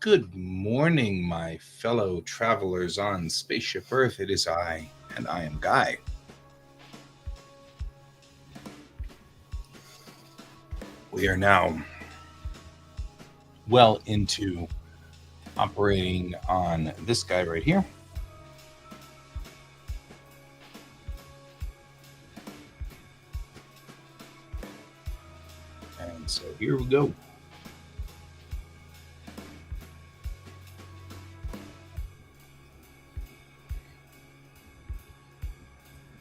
Good morning, my fellow travelers on Spaceship Earth. It is I, and I am Guy. We are now well into operating on this guy right here. And so here we go.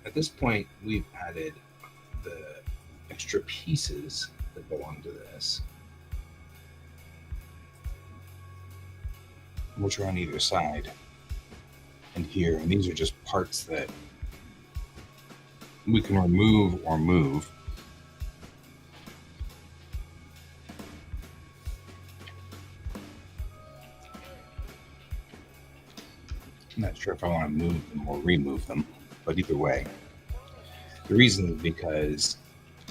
At this point, we've added the extra pieces that belong to this, which are on either side and here. And these are just parts that we can remove or move. I'm not sure if I want to move them or remove them, but either way. The reason is because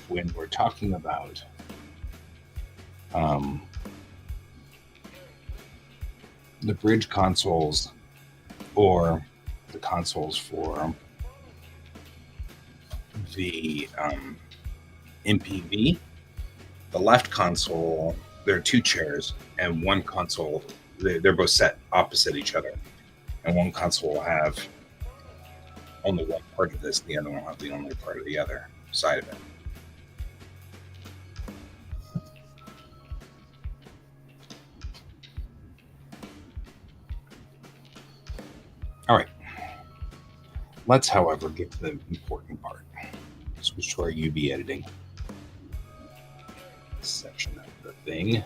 when we're talking about the bridge consoles or the consoles for the MPV, the left console, there are two chairs, and one console, they're both set opposite each other. And one console will have only one part of this, the other one will have the only part of the other side of it. All right. Let's, however, get to the important part. Switch to our UV editing section of the thing.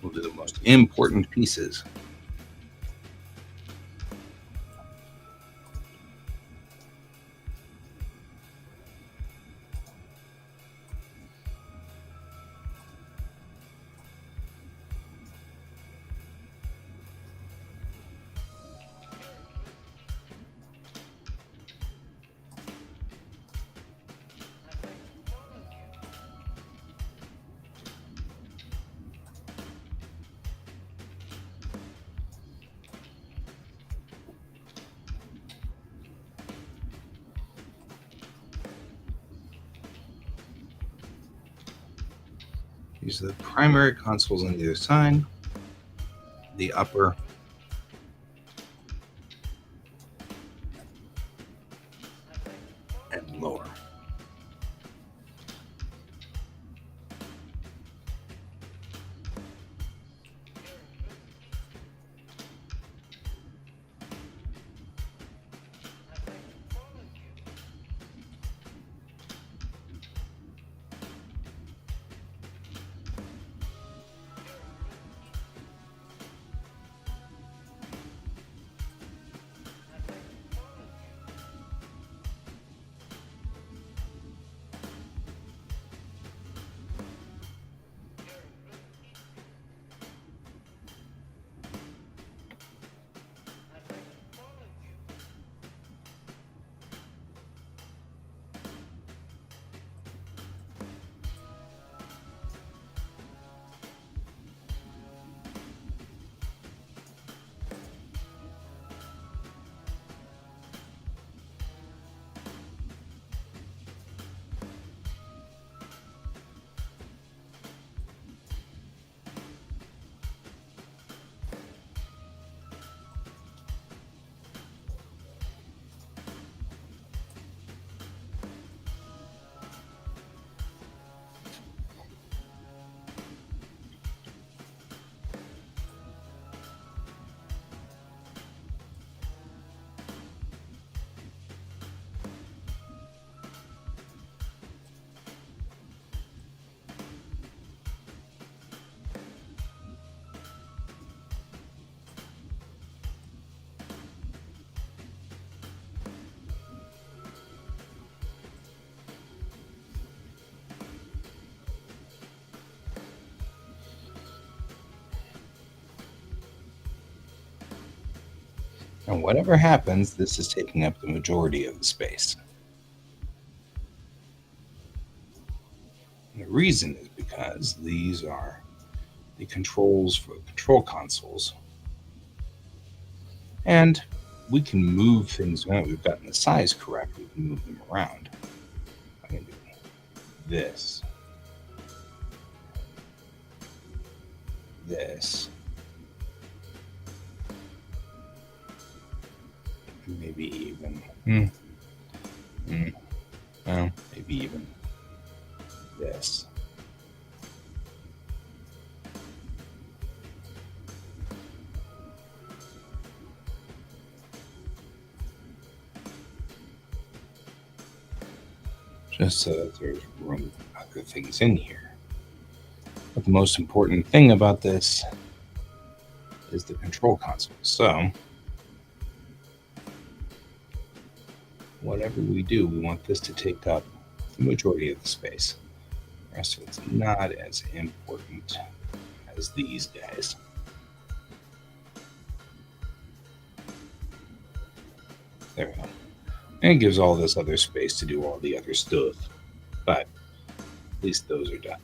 We'll do the most important pieces. These are the primary consoles on either side, the upper and lower. And whatever happens, this is taking up the majority of the space. And the reason is because these are the controls for the control consoles. And we can move things now that we've gotten the size correct. We can move them around. I can do this, this, maybe even, well, maybe even this. Just so that there's room for other things in here. But the most important thing about this is the control console. So whatever we do, we want this to take up the majority of the space. The rest of it's not as important as these guys. There we go. And it gives all this other space to do all the other stuff. But at least those are done.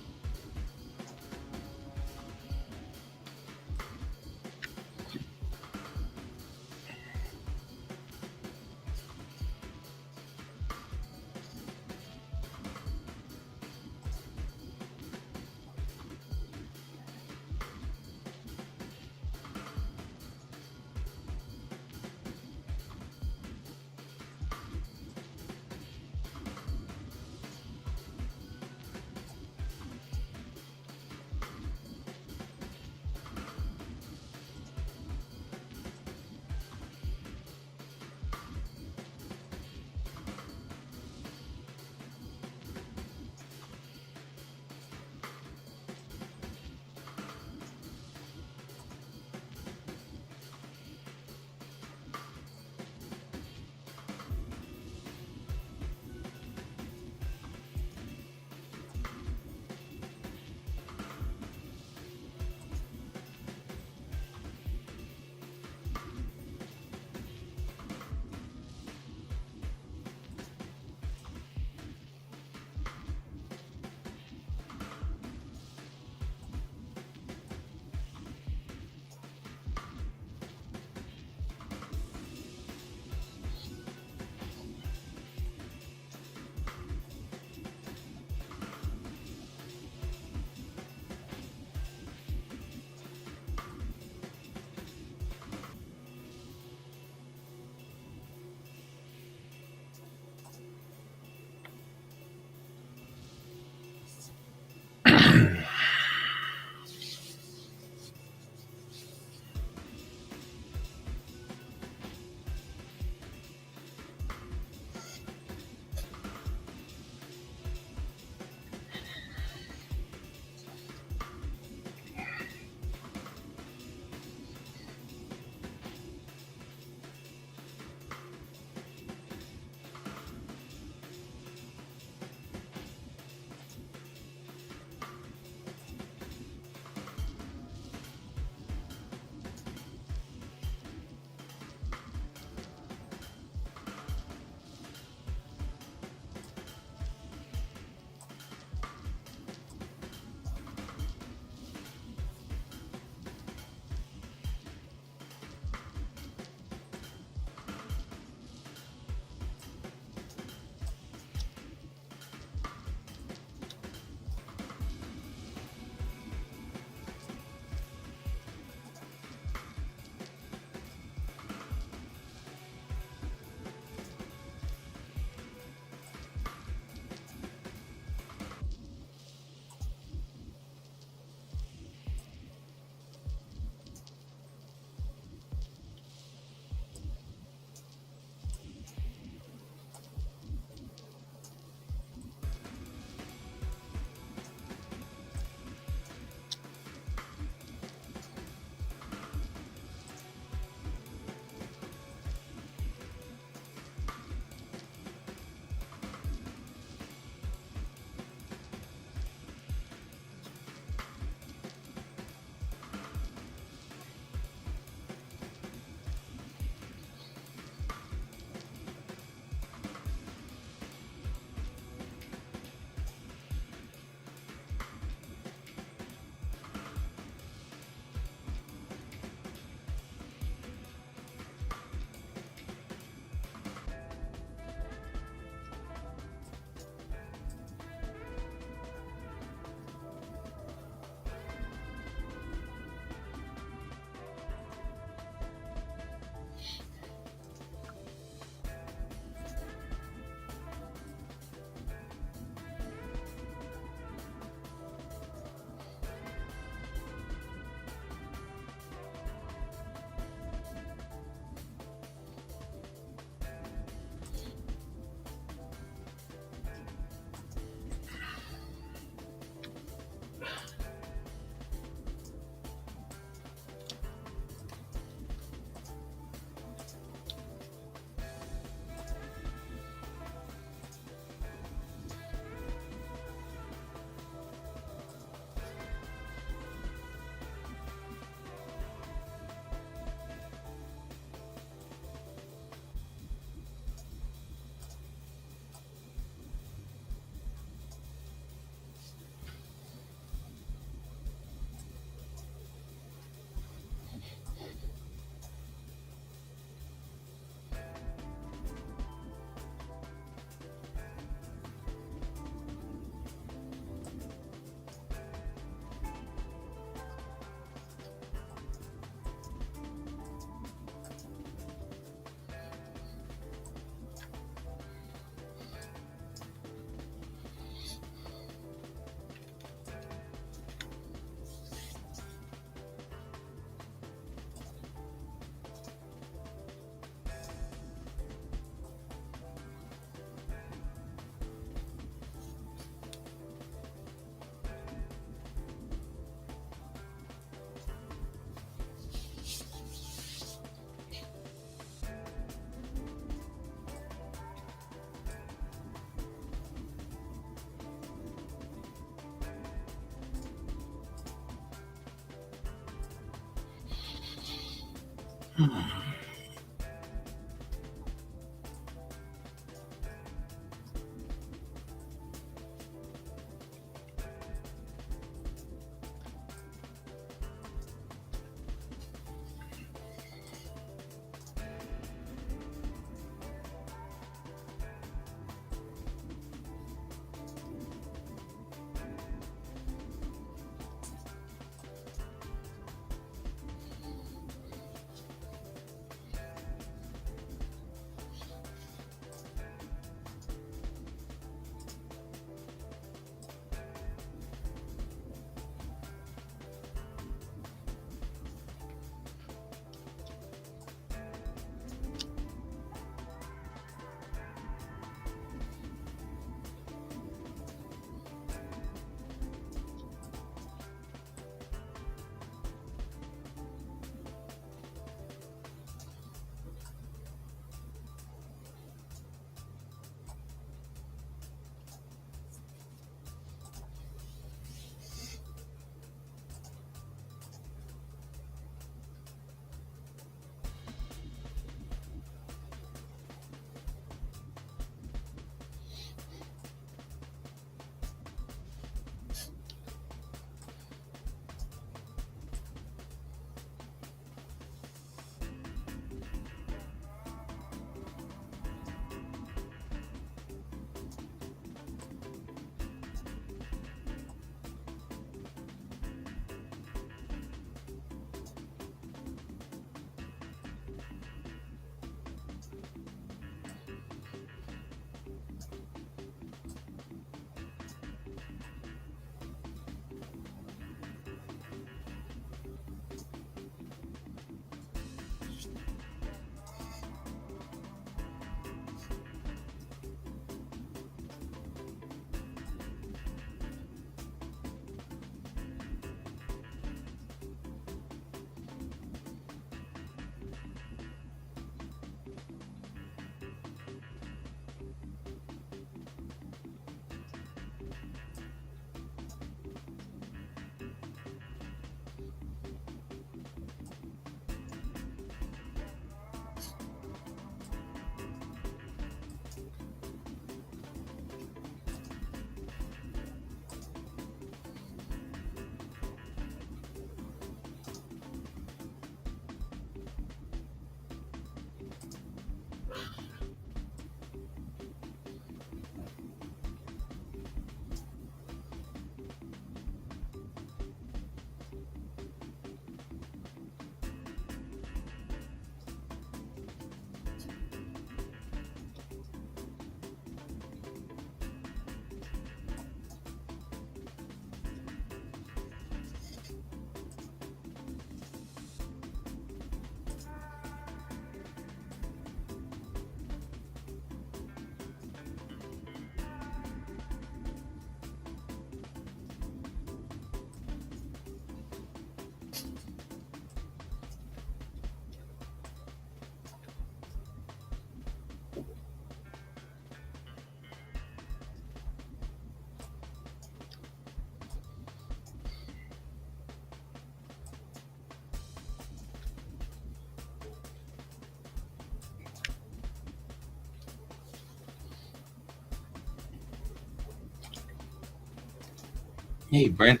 Hey, Brent.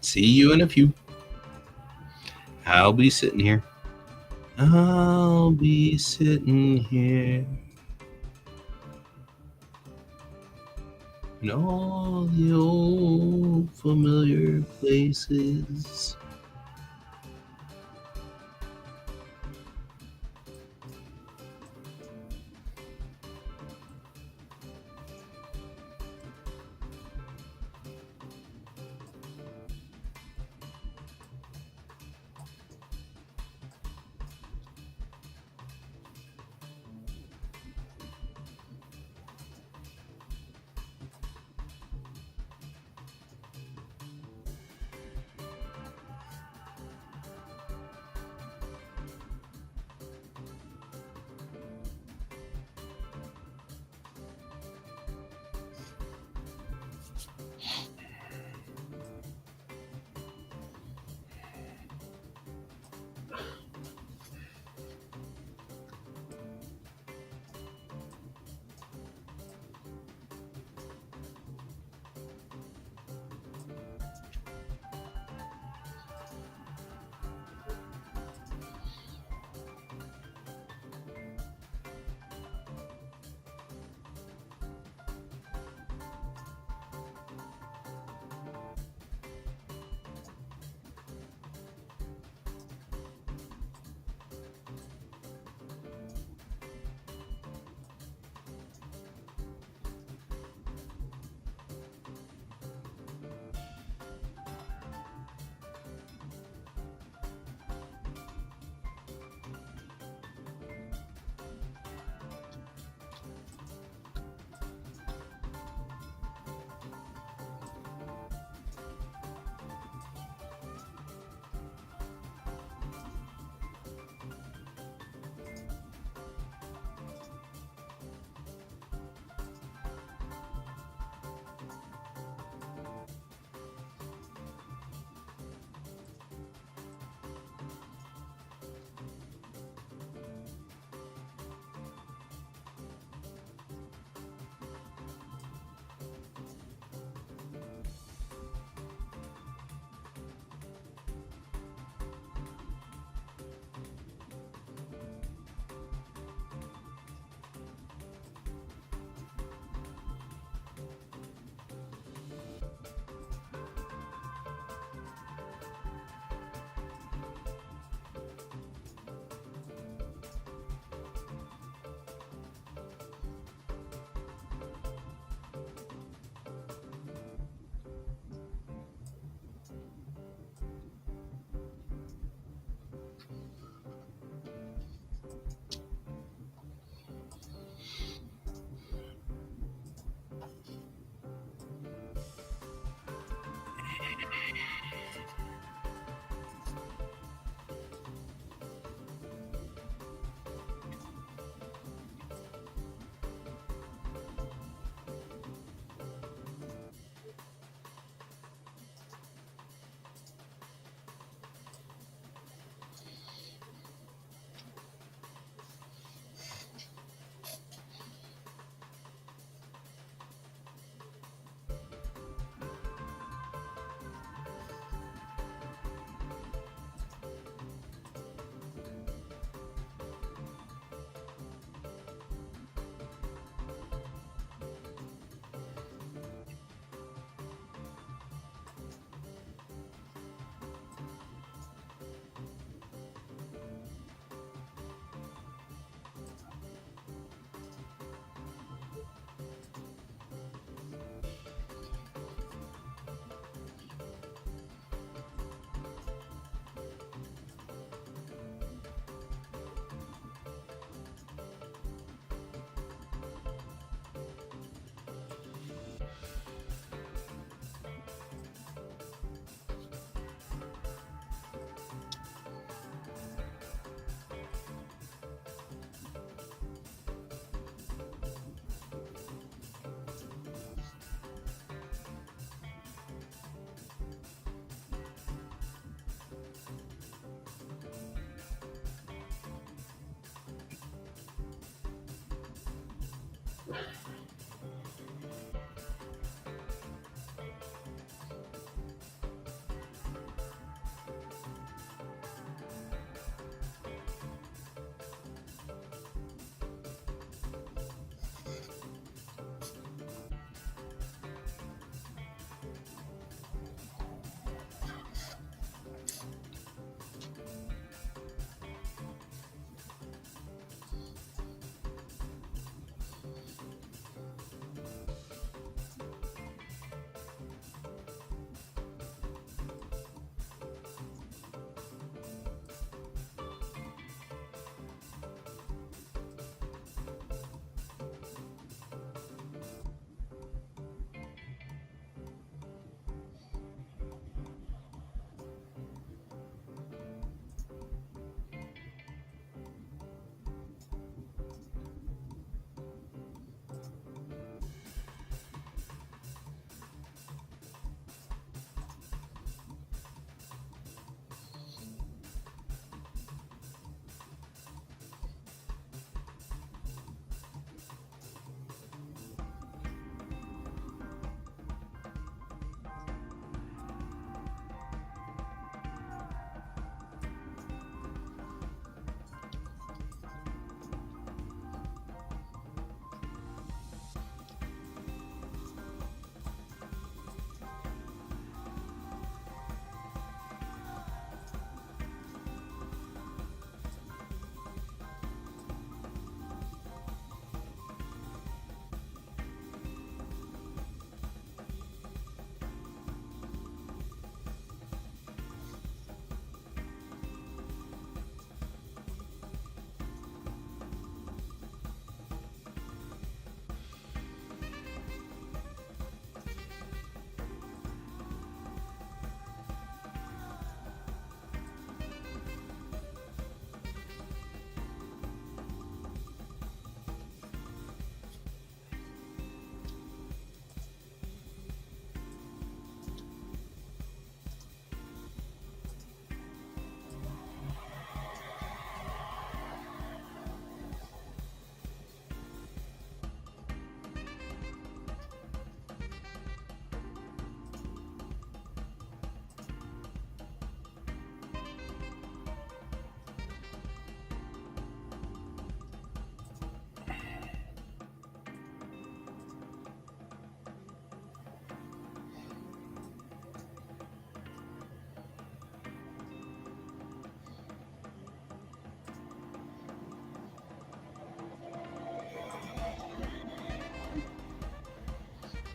See you in a few. I'll be sitting here. I'll be sitting here in all the old familiar places.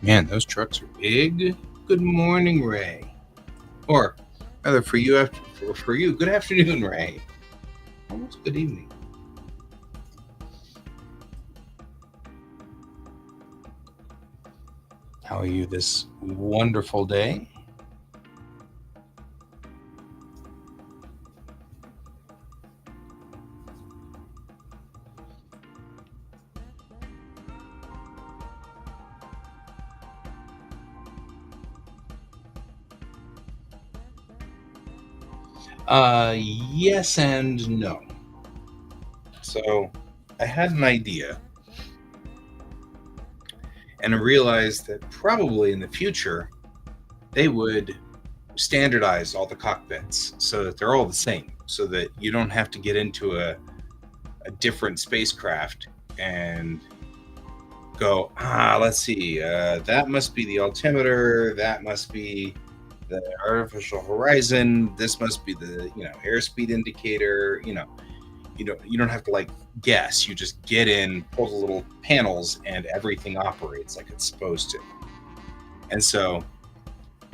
Man, those trucks are big. Good morning, Ray. Or rather, for you, for you, good afternoon, Ray. Almost good evening. How are you this wonderful day? Yes and no. So, I had an idea, and I realized that probably in the future they would standardize all the cockpits so that they're all the same, so that you don't have to get into a different spacecraft and go, let's see, that must be the altimeter, that must be the artificial horizon, this must be the airspeed indicator. You don't have to like guess. You just get in, pull the little panels, and everything operates like it's supposed to. And so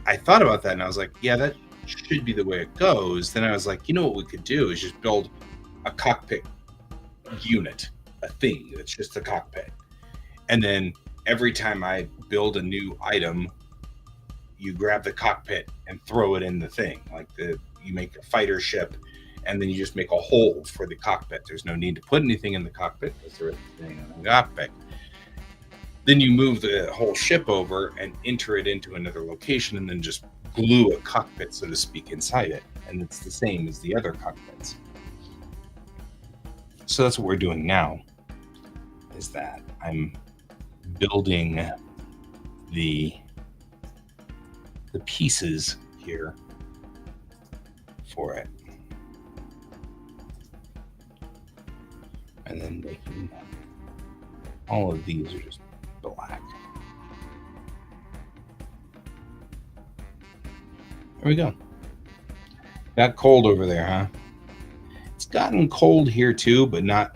I thought about that, and I was like, yeah, that should be the way it goes. Then I was like, what we could do is just build a cockpit unit, a thing that's just the cockpit. And then every time I build a new item, you grab the cockpit and throw it in the thing. Like you make a fighter ship, and then you just make a hole for the cockpit. There's no need to put anything in the cockpit because there's everything in the cockpit. Then you move the whole ship over and enter it into another location, and then just glue a cockpit, so to speak, inside it. And it's the same as the other cockpits. So that's what we're doing now. Is that I'm building the pieces here for it, and then making all of these are just black. There we go. Got cold over there, huh? It's gotten cold here too, but not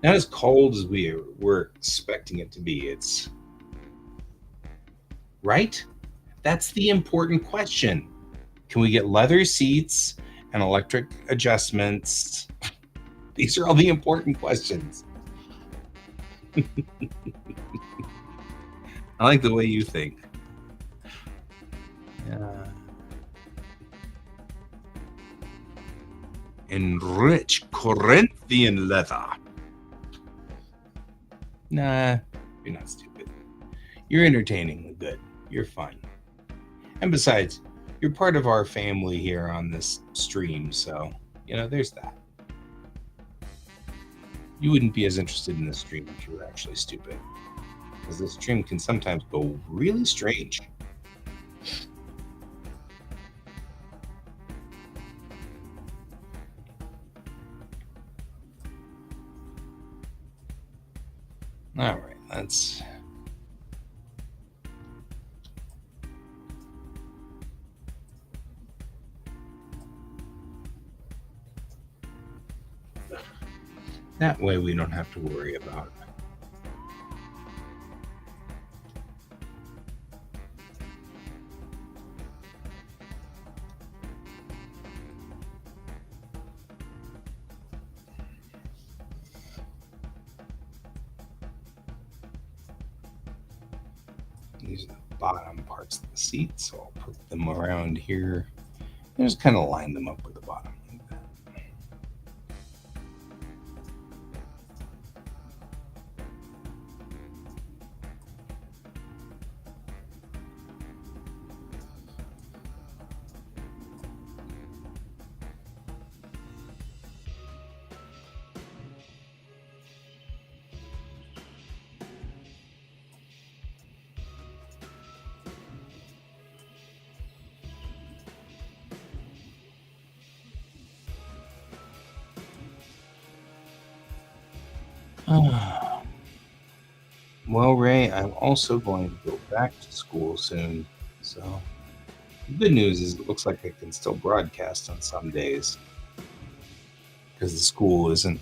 as cold as we were expecting it to be. It's right. That's the important question. Can we get leather seats and electric adjustments? These are all the important questions. I like the way you think. Enrich Corinthian leather. Nah, you're not stupid. You're entertaining. Good. You're fun. And besides, you're part of our family here on this stream, so, there's that. You wouldn't be as interested in this stream if you were actually stupid, because this stream can sometimes go really strange. All right, let's... That way we don't have to worry about it. These are the bottom parts of the seat, so I'll put them around here and just kind of line them up with the bottom like that. Well, Ray, I'm also going to go back to school soon. So the good news is it looks like I can still broadcast on some days, because the school isn't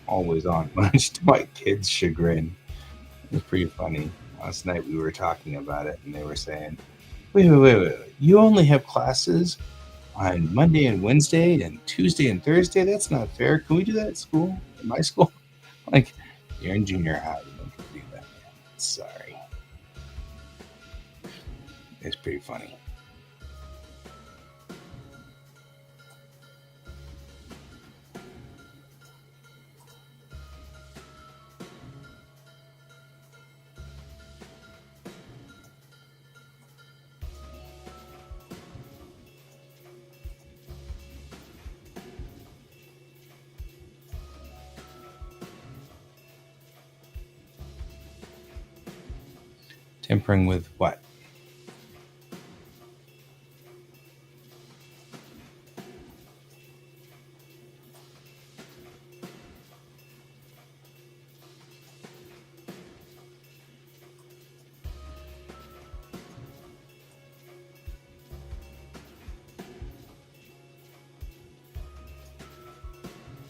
always on, much to my kids' chagrin. It was pretty funny. Last night we were talking about it, and they were saying, wait. You only have classes on Monday and Wednesday and Tuesday and Thursday? That's not fair. Can we do that at school? At my school? Like, you're in junior high. You don't get to do that, man. Sorry. It's pretty funny. Tempering with what?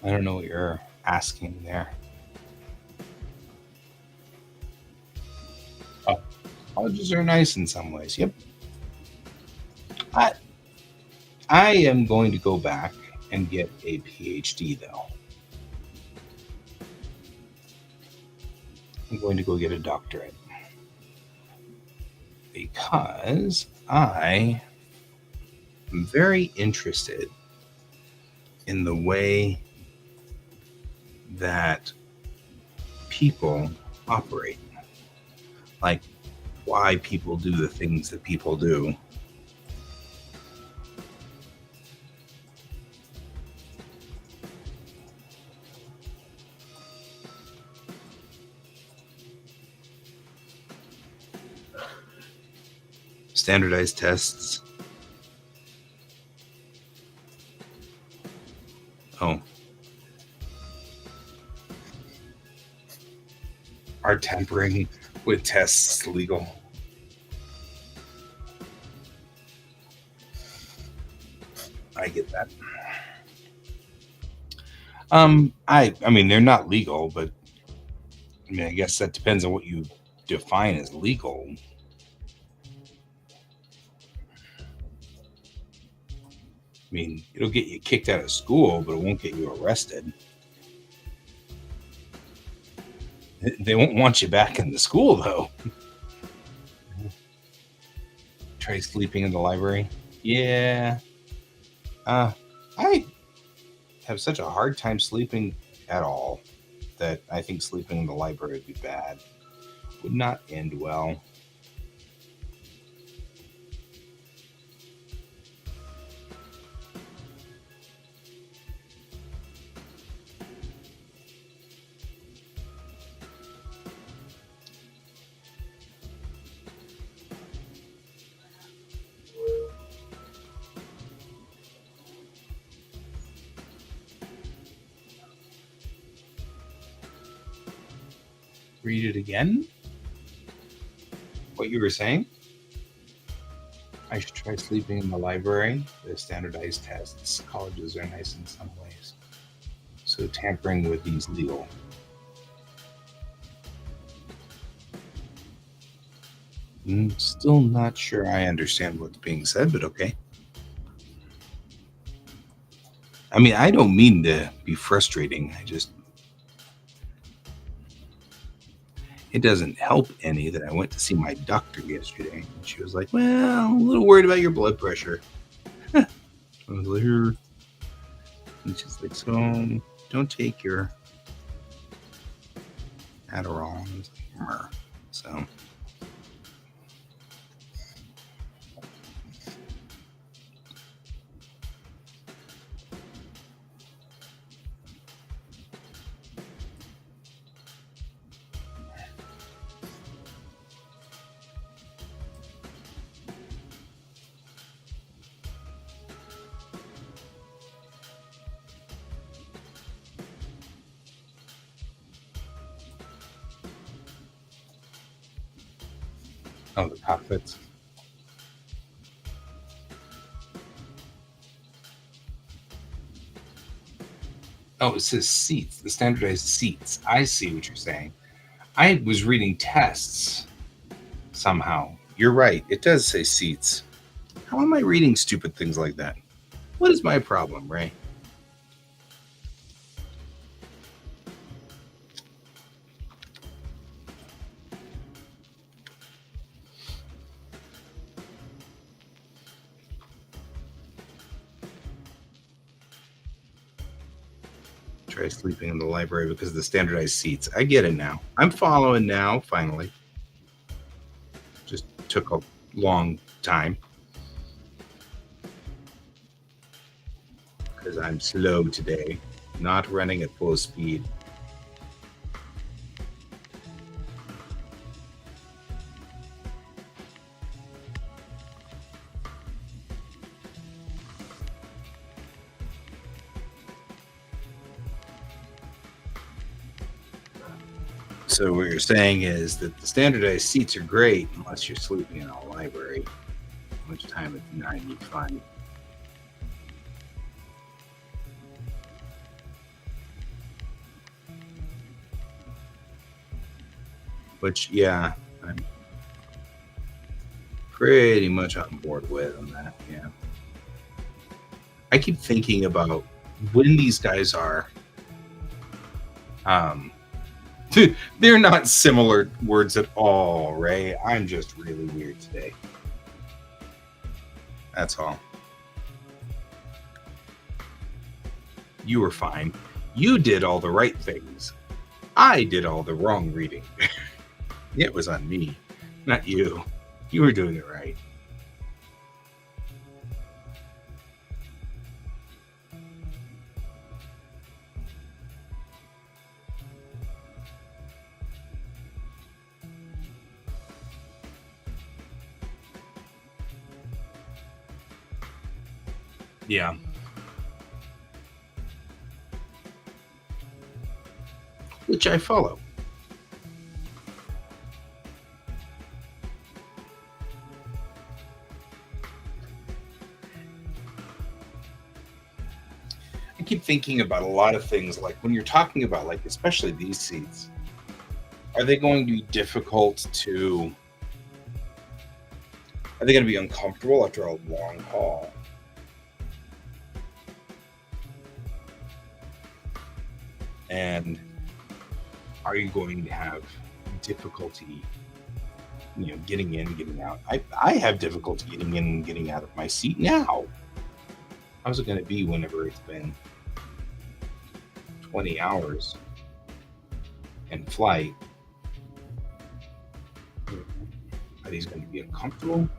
I don't know what you're asking there. Oh, colleges are nice in some ways. Yep. I am going to go back and get a PhD, though. I'm going to go get a doctorate, because I am very interested in the way that people operate, like why people do the things that people do. Standardized tests. Oh. Are tampering with tests legal? I get that. I mean they're not legal, but I mean I guess that depends on what you define as legal. I mean, it'll get you kicked out of school, but it won't get you arrested. They won't want you back in the school though. Try sleeping in the library. Yeah. I have such a hard time sleeping at all that I think sleeping in the library would be bad. Would not end well. Read it again? What you were saying? I should try sleeping in the library. The standardized tests. Colleges are nice in some ways. So tampering with these legal. Still not sure I understand what's being said, but okay. I mean, I don't mean to be frustrating. It doesn't help any that I went to see my doctor yesterday. And she was like, well, I'm a little worried about your blood pressure. I was like, and she's like, so don't take your Adderall. And I was like, so. Oh, the cockpits. Oh, it says seats, the standardized seats. I see what you're saying. I was reading tests somehow. You're right. It does say seats. How am I reading stupid things like that? What is my problem, Ray? Try sleeping in the library because of the standardized seats. I get it now. I'm following now, finally. Just took a long time. Because I'm slow today. Not running at full speed. So what you're saying is that the standardized seats are great unless you're sleeping in a library, which time it's 95. Which, yeah, I'm pretty much on board with on that. Yeah, I keep thinking about when these guys are. They're not similar words at all, Ray. I'm just really weird today. That's all. You were fine. You did all the right things. I did all the wrong reading. It was on me, not you. You were doing it right. Yeah. Which I follow. I keep thinking about a lot of things, like when you're talking about, like, especially these seats, are they going to be difficult to, are they going to be uncomfortable after a long haul? And are you going to have difficulty, getting in, getting out? I have difficulty getting in and getting out of my seat now. How's it going to be whenever it's been 20 hours in flight? Are these going to be uncomfortable?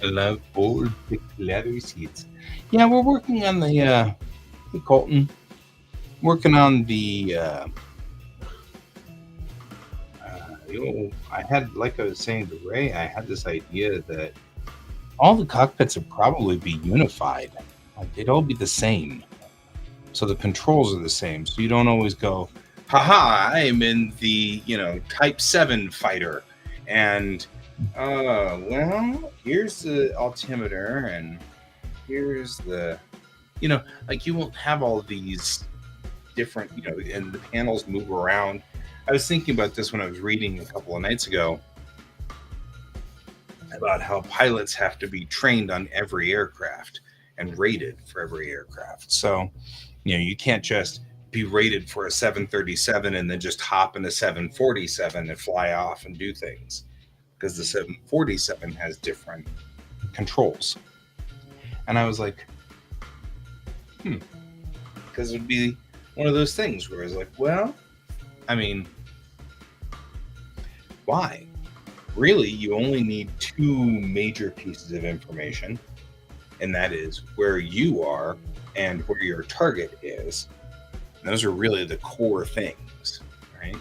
I love old thick leather seats. Yeah, we're working on the hey Colton, working on the I had, like I was saying to Ray, I had this idea that all the cockpits would probably be unified. Like they'd all be the same. So the controls are the same. So you don't always go, haha, I'm in the, Type 7 fighter. And well, here's the altimeter and here's the, like you won't have all these different, and the panels move around. I was thinking about this when I was reading a couple of nights ago about how pilots have to be trained on every aircraft and rated for every aircraft. So, you can't just be rated for a 737 and then just hop in a 747 and fly off and do things, because the 747 has different controls. And I was like, because it would be one of those things where I was like, well, I mean, why? Really, you only need two major pieces of information, and that is where you are and where your target is. And those are really the core things, right?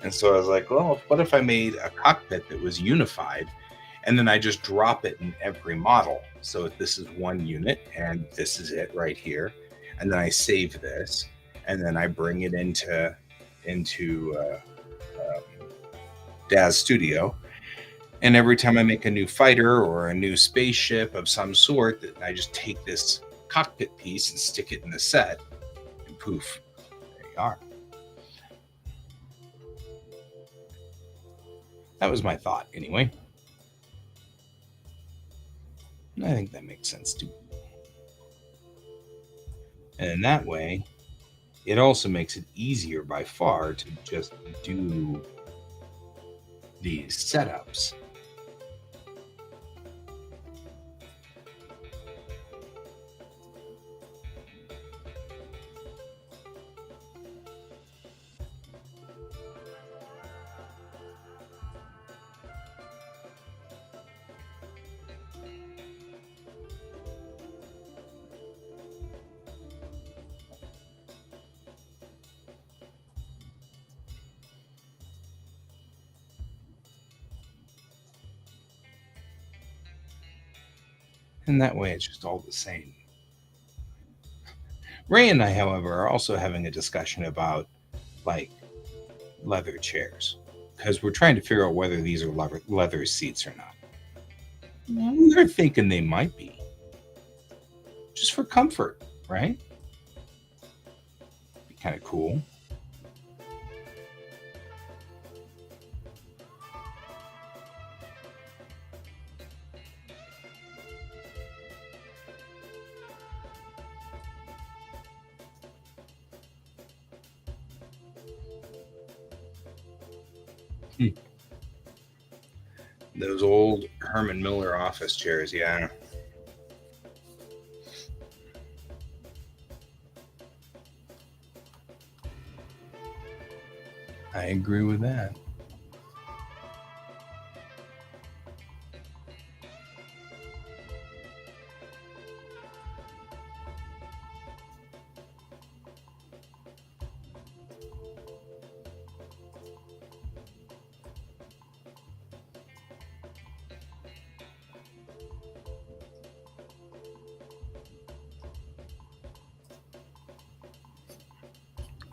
And so I was like, well, what if I made a cockpit that was unified and then I just drop it in every model? So this is one unit and this is it right here. And then I save this and then I bring it into Daz Studio. And every time I make a new fighter or a new spaceship of some sort, that I just take this cockpit piece and stick it in the set, and poof, there you are. That was my thought, anyway. I think that makes sense too. And in that way, it also makes it easier by far to just do these setups. And that way, it's just all the same. Ray and I, however, are also having a discussion about like leather chairs because we're trying to figure out whether these are leather seats or not. We're thinking they might be just for comfort, right? Be kind of cool. Hmm. Those old Herman Miller office chairs, yeah. I agree with that.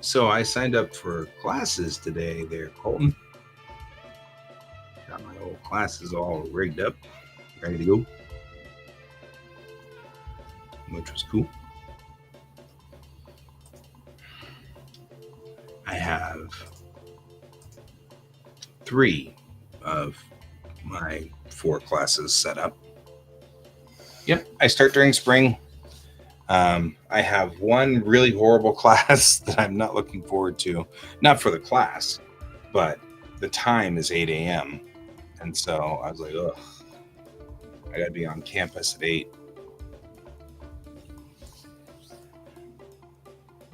So I signed up for classes today there, Colton. Got my old classes all rigged up, ready to go, which was cool. I have three of my four classes set up. Yep, I start during spring. I have one really horrible class that I'm not looking forward to. Not for the class, but the time is 8 a.m. And so I was like, ugh, I got to be on campus at 8.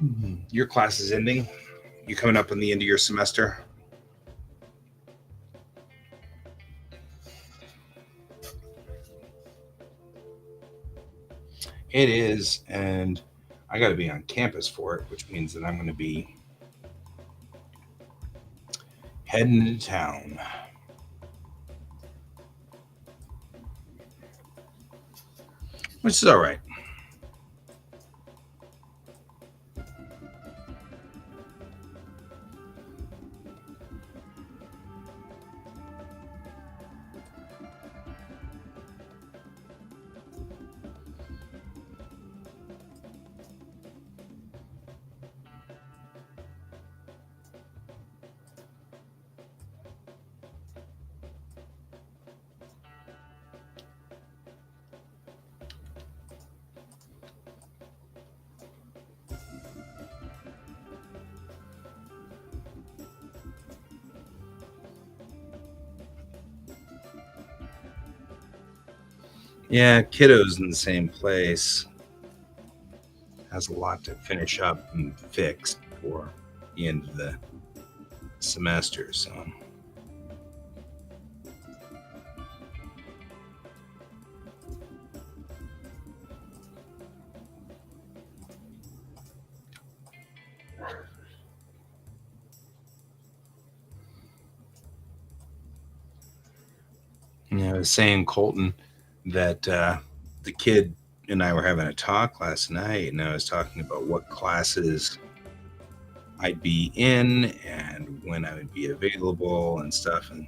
Mm-hmm. Your class is ending? You coming up on the end of your semester? It is, and I got to be on campus for it, which means that I'm going to be heading into town. Which is all right. Yeah, kiddos in the same place. Has a lot to finish up and fix before the end of the semester. So, I was saying, Colton, that the kid and I were having a talk last night, and I was talking about what classes I'd be in and when I would be available and stuff. And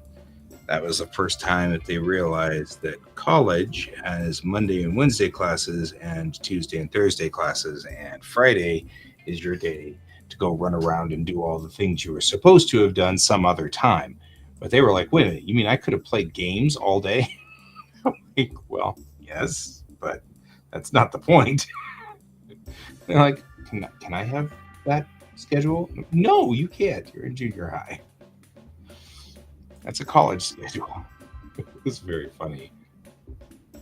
that was the first time that they realized that college has Monday and Wednesday classes and Tuesday and Thursday classes, and Friday is your day to go run around and do all the things you were supposed to have done some other time. But they were like, wait a minute, you mean I could have played games all day? Like, well, yes, but that's not the point. They're like, can I have that schedule? No, you can't. You're in junior high. That's a college schedule. It was very funny.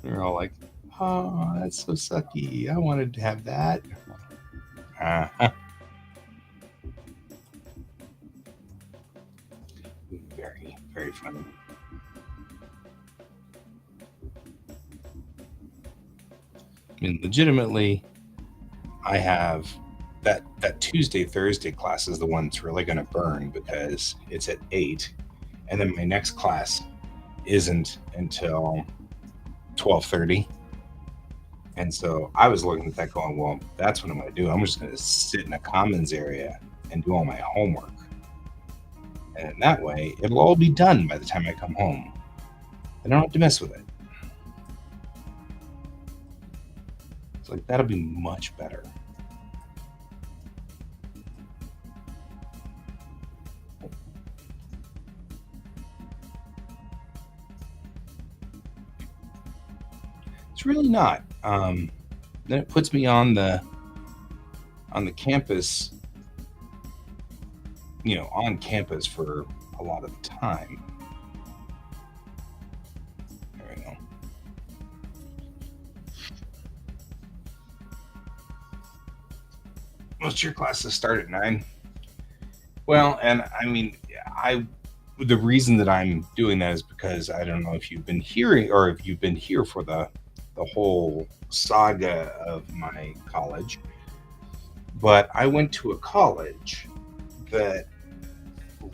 They're all like, oh, that's so sucky. I wanted to have that. Uh-huh. Very, very funny. I mean, legitimately, I have that Tuesday Thursday class is the one that's really going to burn because it's at 8, and then my next class isn't until 12:30. And so I was looking at that going, well, that's what I'm going to do. I'm just going to sit in a commons area and do all my homework. And that way, it'll all be done by the time I come home. I don't have to mess with it. It's like, that'll be much better. It's really not. Then it puts me on the campus, on campus for a lot of the time. There we go. Most of your classes start at 9. Well, and I mean, the reason that I'm doing that is because I don't know if you've been hearing or if you've been here for the whole saga of my college, but I went to a college that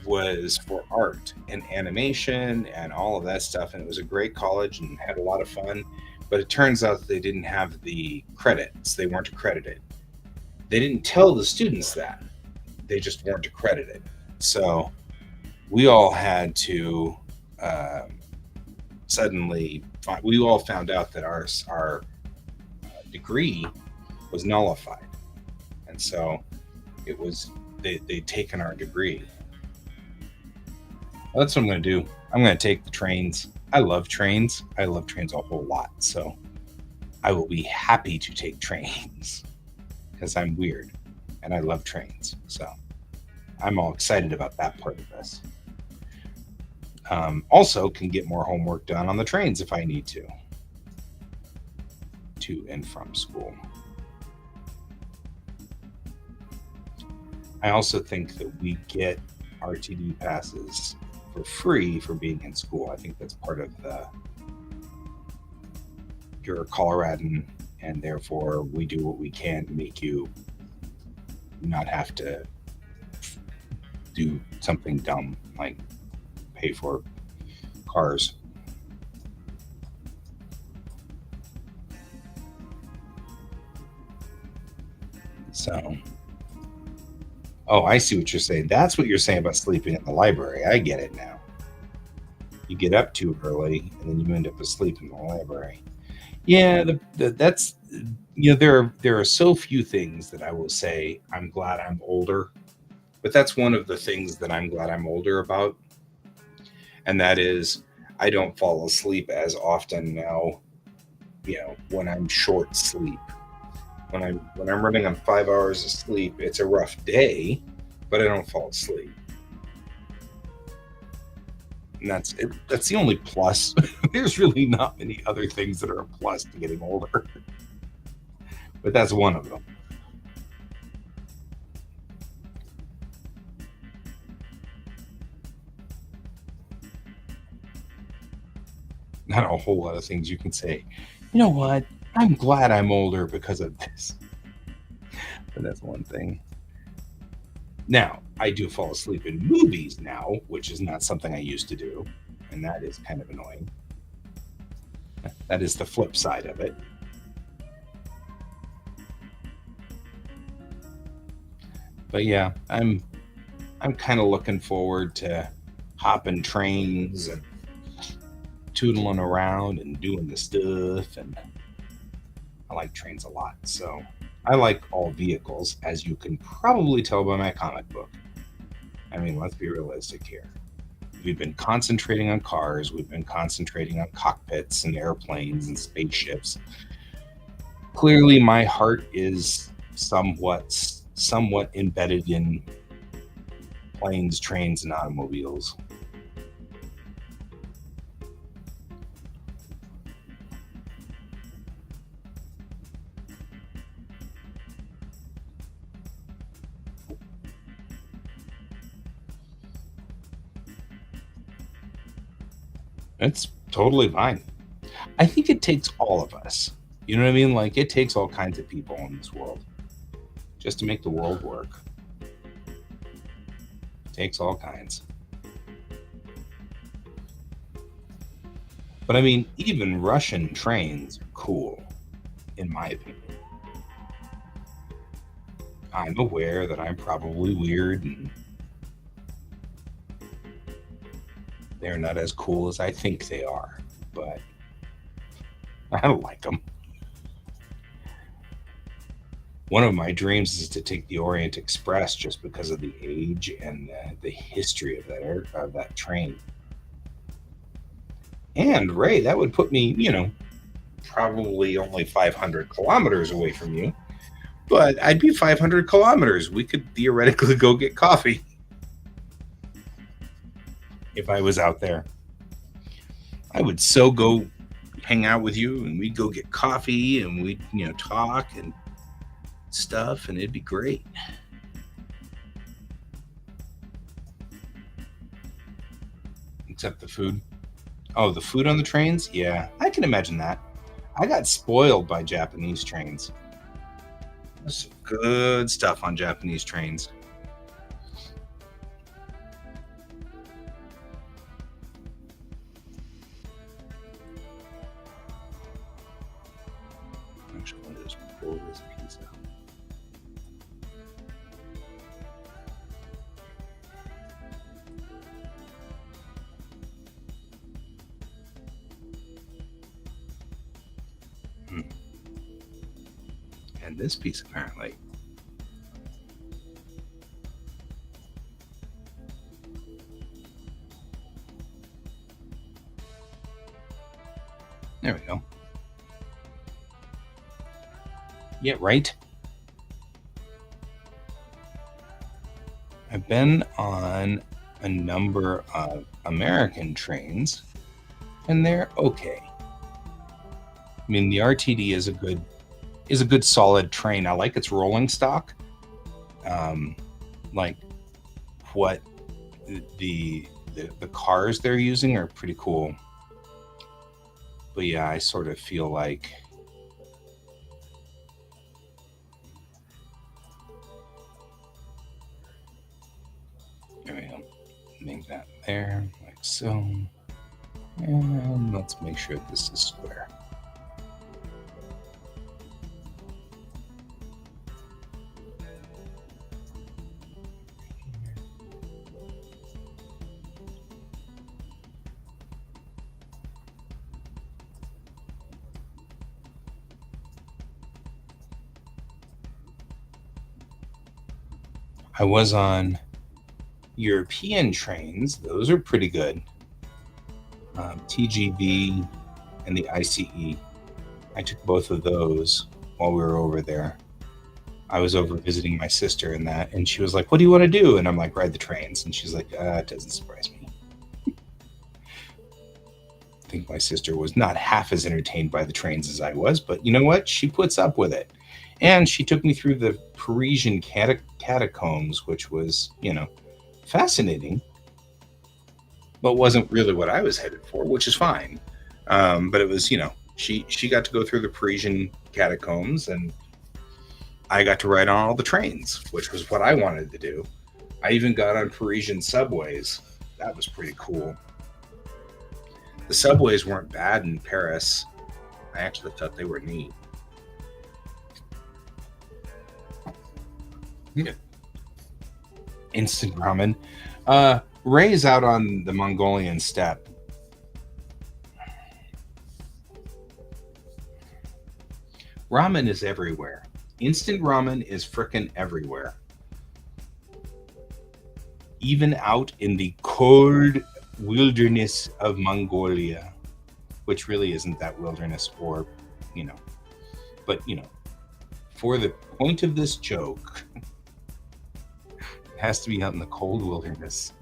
was for art and animation and all of that stuff, and it was a great college and had a lot of fun. But it turns out that they didn't have the credits; they weren't accredited. They didn't tell the students that; they just weren't accredited. So we all had to suddenly we all found out that our degree was nullified, and so it was they'd taken our degree. Well, that's what I'm going to do. I'm going to take the trains. I love trains. I love trains a whole lot, so I will be happy to take trains because I'm weird and I love trains. So I'm all excited about that part of this. Also, can get more homework done on the trains if I need to and from school. I also think that we get RTD passes for free for being in school. I think that's part of you're a Coloradan, and therefore we do what we can to make you not have to do something dumb like pay for cars. So, oh, I see what you're saying. That's what you're saying about sleeping in the library. I get it now. You get up too early, and then you end up asleep in the library. Yeah, that's there are so few things that I will say I'm glad I'm older, but that's one of the things that I'm glad I'm older about, and that is I don't fall asleep as often now. When I'm short sleep, when I'm running on 5 hours of sleep, it's a rough day, but I don't fall asleep. And that's it. That's the only plus. There's really not many other things that are a plus to getting older, but that's one of them. Not a whole lot of things you can say. You know what? I'm glad I'm older because of this. But that's one thing. Now, I do fall asleep in movies now, which is not something I used to do, and that is kind of annoying. That is the flip side of it. But yeah, I'm I'm kind of looking forward to hopping trains and tootling around and doing the stuff. And I like trains a lot. So I like all vehicles, as you can probably tell by my comic book. I mean, let's be realistic here. We've been concentrating on cars, we've been concentrating on cockpits and airplanes and spaceships. Clearly, my heart is somewhat embedded in planes, trains, and automobiles. It's totally fine. I think it takes all of us. You know what I mean? Like, it takes all kinds of people in this world just to make the world work. It takes all kinds. But I mean, even Russian trains are cool, in my opinion. I'm aware that I'm probably weird and they're not as cool as I think they are, but I like them. One of my dreams is to take the Orient Express just because of the age and the history of that train. And Ray, that would put me, probably only 500 kilometers away from you, but I'd be 500 kilometers. We could theoretically go get coffee if I was out there. I would so go hang out with you, and we'd go get coffee, and we'd talk and stuff, and it'd be great. Except the food. Oh, the food on the trains? Yeah, I can imagine that. I got spoiled by Japanese trains. There's some good stuff on Japanese trains. Actually, let me just pull this piece out. And this piece apparently. There we go. Yeah, right. I've been on a number of American trains, and they're okay. I mean, the RTD is a good solid train. I like its rolling stock. Like what the cars they're using are pretty cool. But yeah, I sort of feel like there we go. Make that there, like so. And let's make sure this is square. I was on European trains. Those are pretty good. TGV and the ICE. I took both of those while we were over there. I was over visiting my sister in that, and she was like, "What do you want to do?" And I'm like, "Ride the trains." And she's like, "It doesn't surprise me." I think my sister was not half as entertained by the trains as I was, but you know what? She puts up with it. And she took me through the Parisian catacombs, which was, fascinating, but wasn't really what I was headed for, which is fine. But it was, she got to go through the Parisian catacombs, and I got to ride on all the trains, which was what I wanted to do. I even got on Parisian subways. That was pretty cool. The subways weren't bad in Paris. I actually thought they were neat. Yeah. Instant ramen. Ray's out on the Mongolian steppe. Ramen is everywhere. Instant ramen is frickin' everywhere. Even out in the cold wilderness of Mongolia, which really isn't that wilderness, or, but, for the point of this joke, it has to be out in the cold wilderness.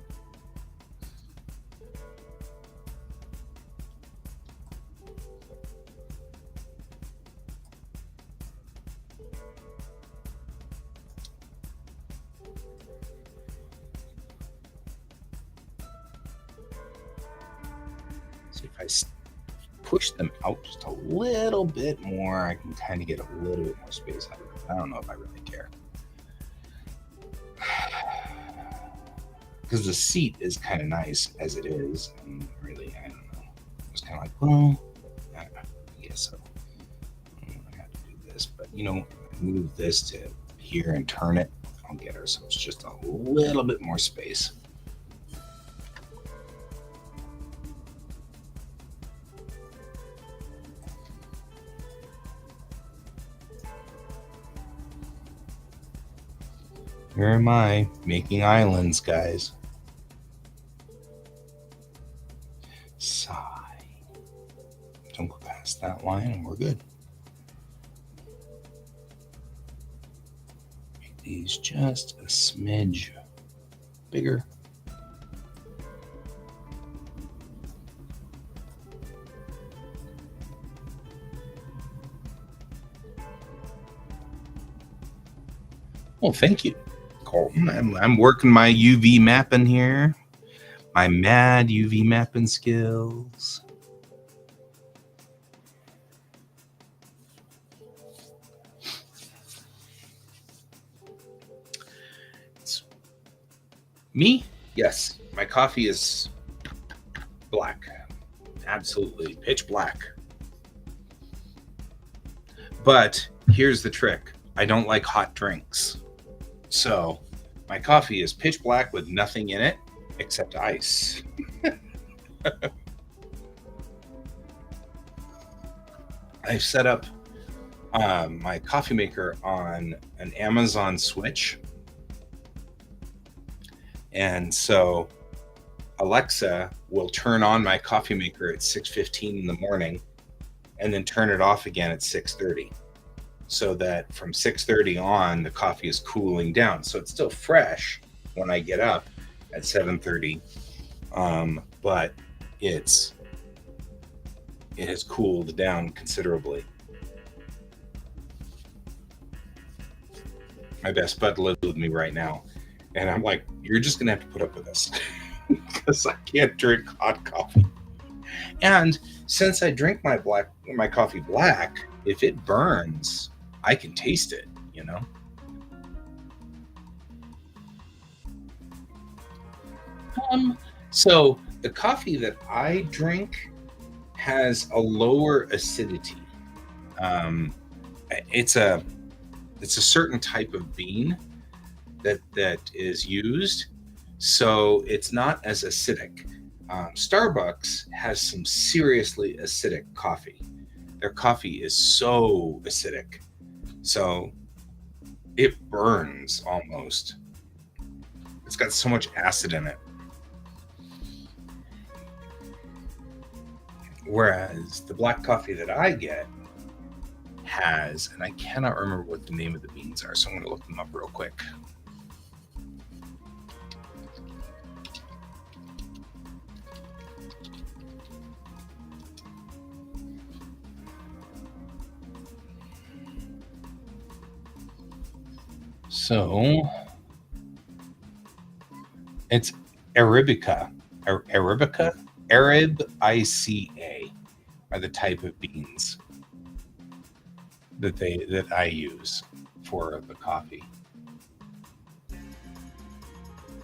See if I push them out just a little bit more, I can kind of get a little bit more space out of it. I don't know if I really care. Because the seat is kind of nice as it is, and really, I don't know. It's kind of like, well, I guess so. I have to do this, but move this to here and turn it. I'll get ourselves just a little bit more space. Here am I, making islands, guys. Sigh. Don't go past that line and we're good. Make these just a smidge bigger. Well, thank you, Colton. I'm working my UV mapping here. My mad UV mapping skills. Me? Yes. My coffee is black. Absolutely. Pitch black. But here's the trick. I don't like hot drinks. So my coffee is pitch black with nothing in it except ice. I've set up my coffee maker on an Amazon switch. And so Alexa will turn on my coffee maker at 6:15 in the morning and then turn it off again at 6:30. So that from 6:30 on, the coffee is cooling down. So it's still fresh when I get up at 7:30, but it has cooled down considerably. My best bud lives with me right now, and I'm like, you're just gonna have to put up with this because I can't drink hot coffee. And since I drink my coffee black, if it burns, I can taste it, So the coffee that I drink has a lower acidity. It's a certain type of bean that is used, so it's not as acidic. Starbucks has some seriously acidic coffee. Their coffee is so acidic, so it burns almost. It's got so much acid in it. Whereas the black coffee that I get has, and I cannot remember what the name of the beans are, so I'm going to look them up real quick. So it's Arabica. Arabica? Arabica are the type of beans that I use for the coffee.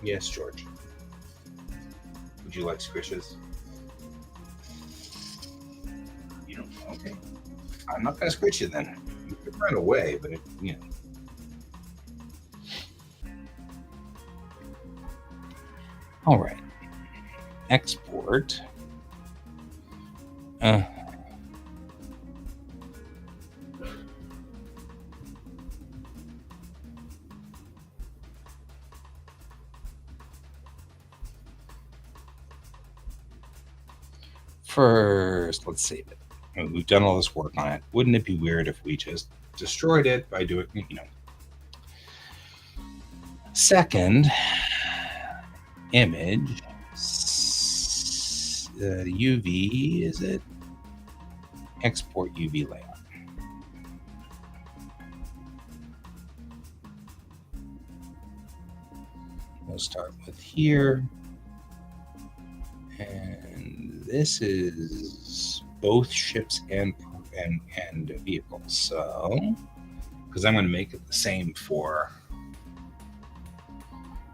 Yes, George. Would you like squishes? You don't. Okay. I'm not gonna squish you then. You could run away, but All right. Export. First, let's save it. We've done all this work on it. Wouldn't it be weird if we just destroyed it by doing, Second, image, UV, is it? Export UV layout. We'll start with here. And this is both ships and vehicles. So, because I'm going to make it the same for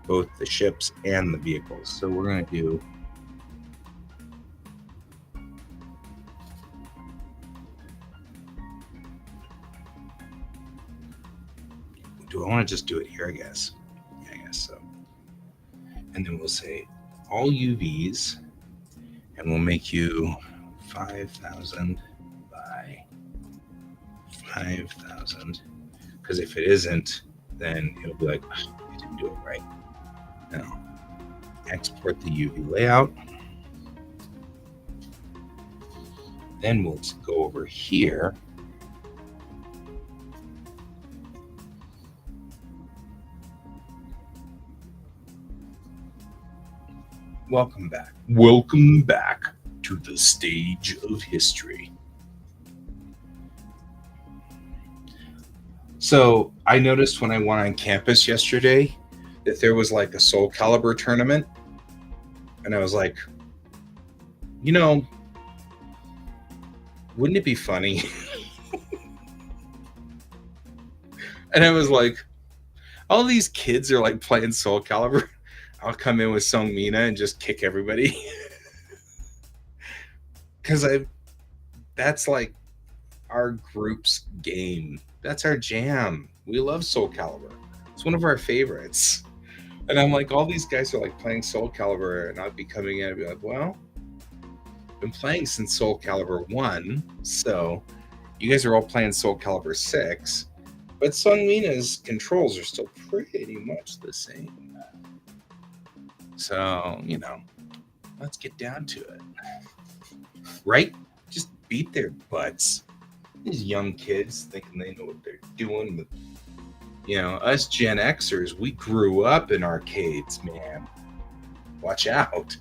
both the ships and the vehicles. So we're going to do I want to just do it here, I guess. Yeah, I guess so. And then we'll say all UVs, and we'll make you 5,000 by 5,000. Because if it isn't, then it'll be like, I didn't do it right. Now, export the UV layout. Then we'll go over here. Welcome back. Welcome back to the stage of history. So I noticed when I went on campus yesterday that there was like a Soul Calibur tournament. And I was like, wouldn't it be funny? And I was like, all these kids are like playing Soul Calibur. I'll come in with Sung Mina and just kick everybody. Because that's like our group's game. That's our jam. We love Soul Calibur. It's one of our favorites. And I'm like, all these guys are like playing Soul Calibur, and I'd be coming in and be like, well, I've been playing since Soul Calibur 1, so you guys are all playing Soul Calibur 6, but Sung Mina's controls are still pretty much the same. So, let's get down to it. Right? Just beat their butts. These young kids thinking they know what they're doing. But, us Gen Xers, we grew up in arcades, man. Watch out.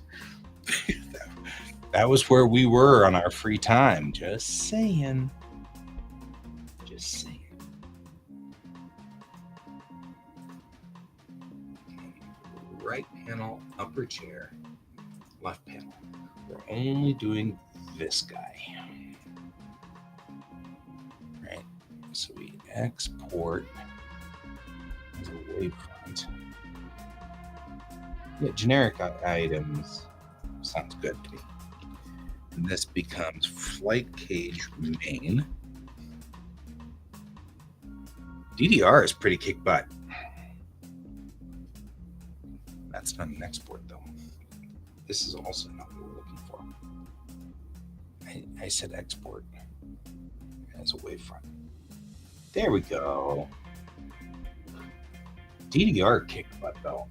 That was where we were on our free time. Just saying. Right panel, upper chair, left panel. We're only doing this guy. Right? So we export as a wavefront. Yeah, generic items sounds good to me. And this becomes flight cage main. DDR is pretty kick butt. That's not an export though. This is also not what we're looking for. I said export as a wavefront. There we go. DDR kick butt though.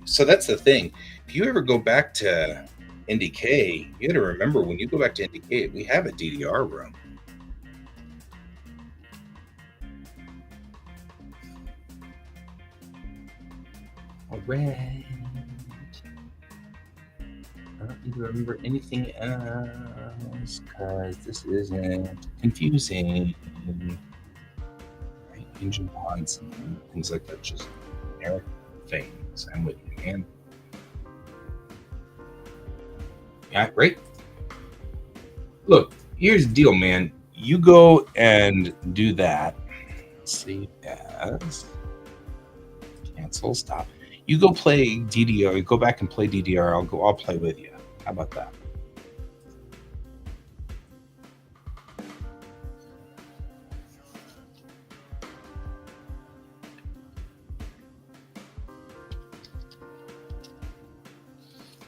So that's the thing. If you ever go back to NDK, you got to remember when you go back to NDK, we have a DDR room. All right. I don't need to remember anything else because this isn't confusing. Right? Engine bonds and things like that, just generic things. I'm with you, man. Yeah, right? Look, here's the deal, man. You go and do that. Save as. Cancel, stop. You go play DDR. You go back and play DDR. I'll play with you. How about that?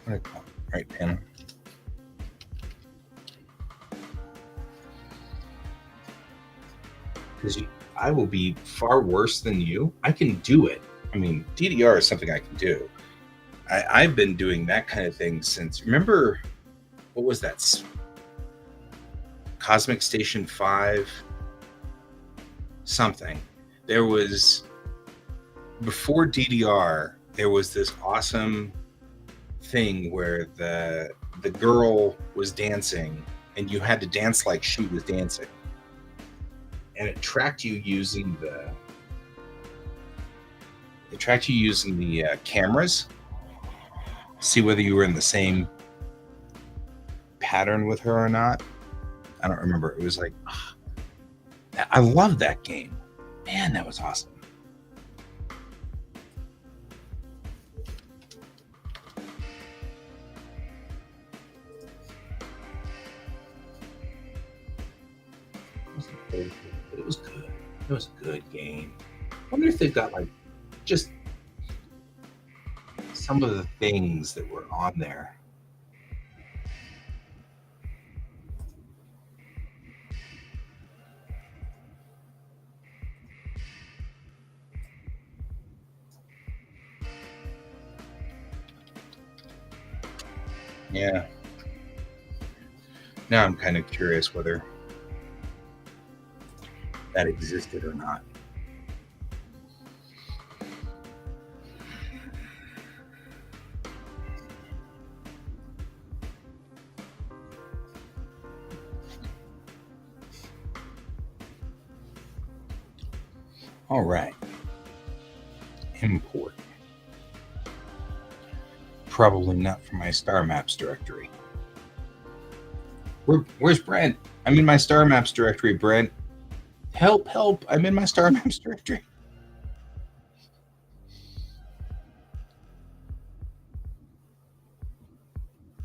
Right, pen. Because I will be far worse than you. I can do it. I mean, DDR is something I can do. I've been doing that kind of thing since. Remember, what was that? Cosmic Station 5? Something. There was, before DDR, there was this awesome thing where the girl was dancing and you had to dance like she was dancing, and it tracked you using the cameras, see whether you were in the same pattern with her or not. I don't remember. It was like, I love that game, man. That was awesome. But it was good. It was a good game. I wonder if they've got like just some of the things that were on there. Yeah. Now I'm kind of curious whether that existed or not. All right. Import. Probably not from my star maps directory. Where's Brent? I'm in my star maps directory, Brent. Help, help. I'm in my star maps directory.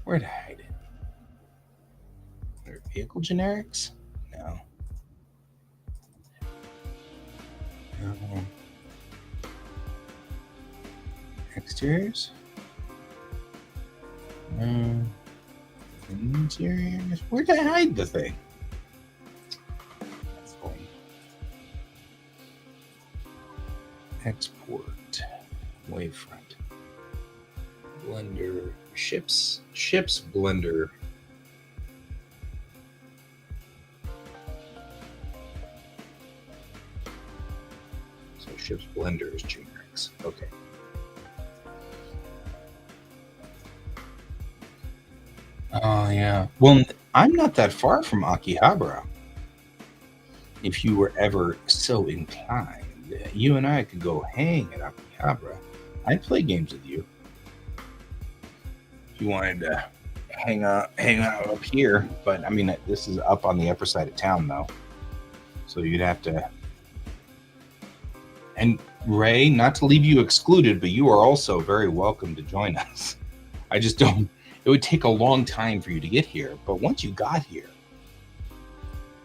Where'd I hide it? Are there vehicle generics? No. No. Exteriors? No. Interiors? Where'd I hide the thing? That's funny. Export. Wavefront. Blender. Ships. Blender. So ships blender is generics. Okay. Oh yeah. Well, I'm not that far from Akihabara. If you were ever so inclined, you and I could go hang at Akihabara. I'd play games with you. If you wanted to hang out up here, but I mean, this is up on the upper side of town, though. So you'd have to. And Ray, not to leave you excluded, but you are also very welcome to join us. I just don't. It would take a long time for you to get here, but once you got here,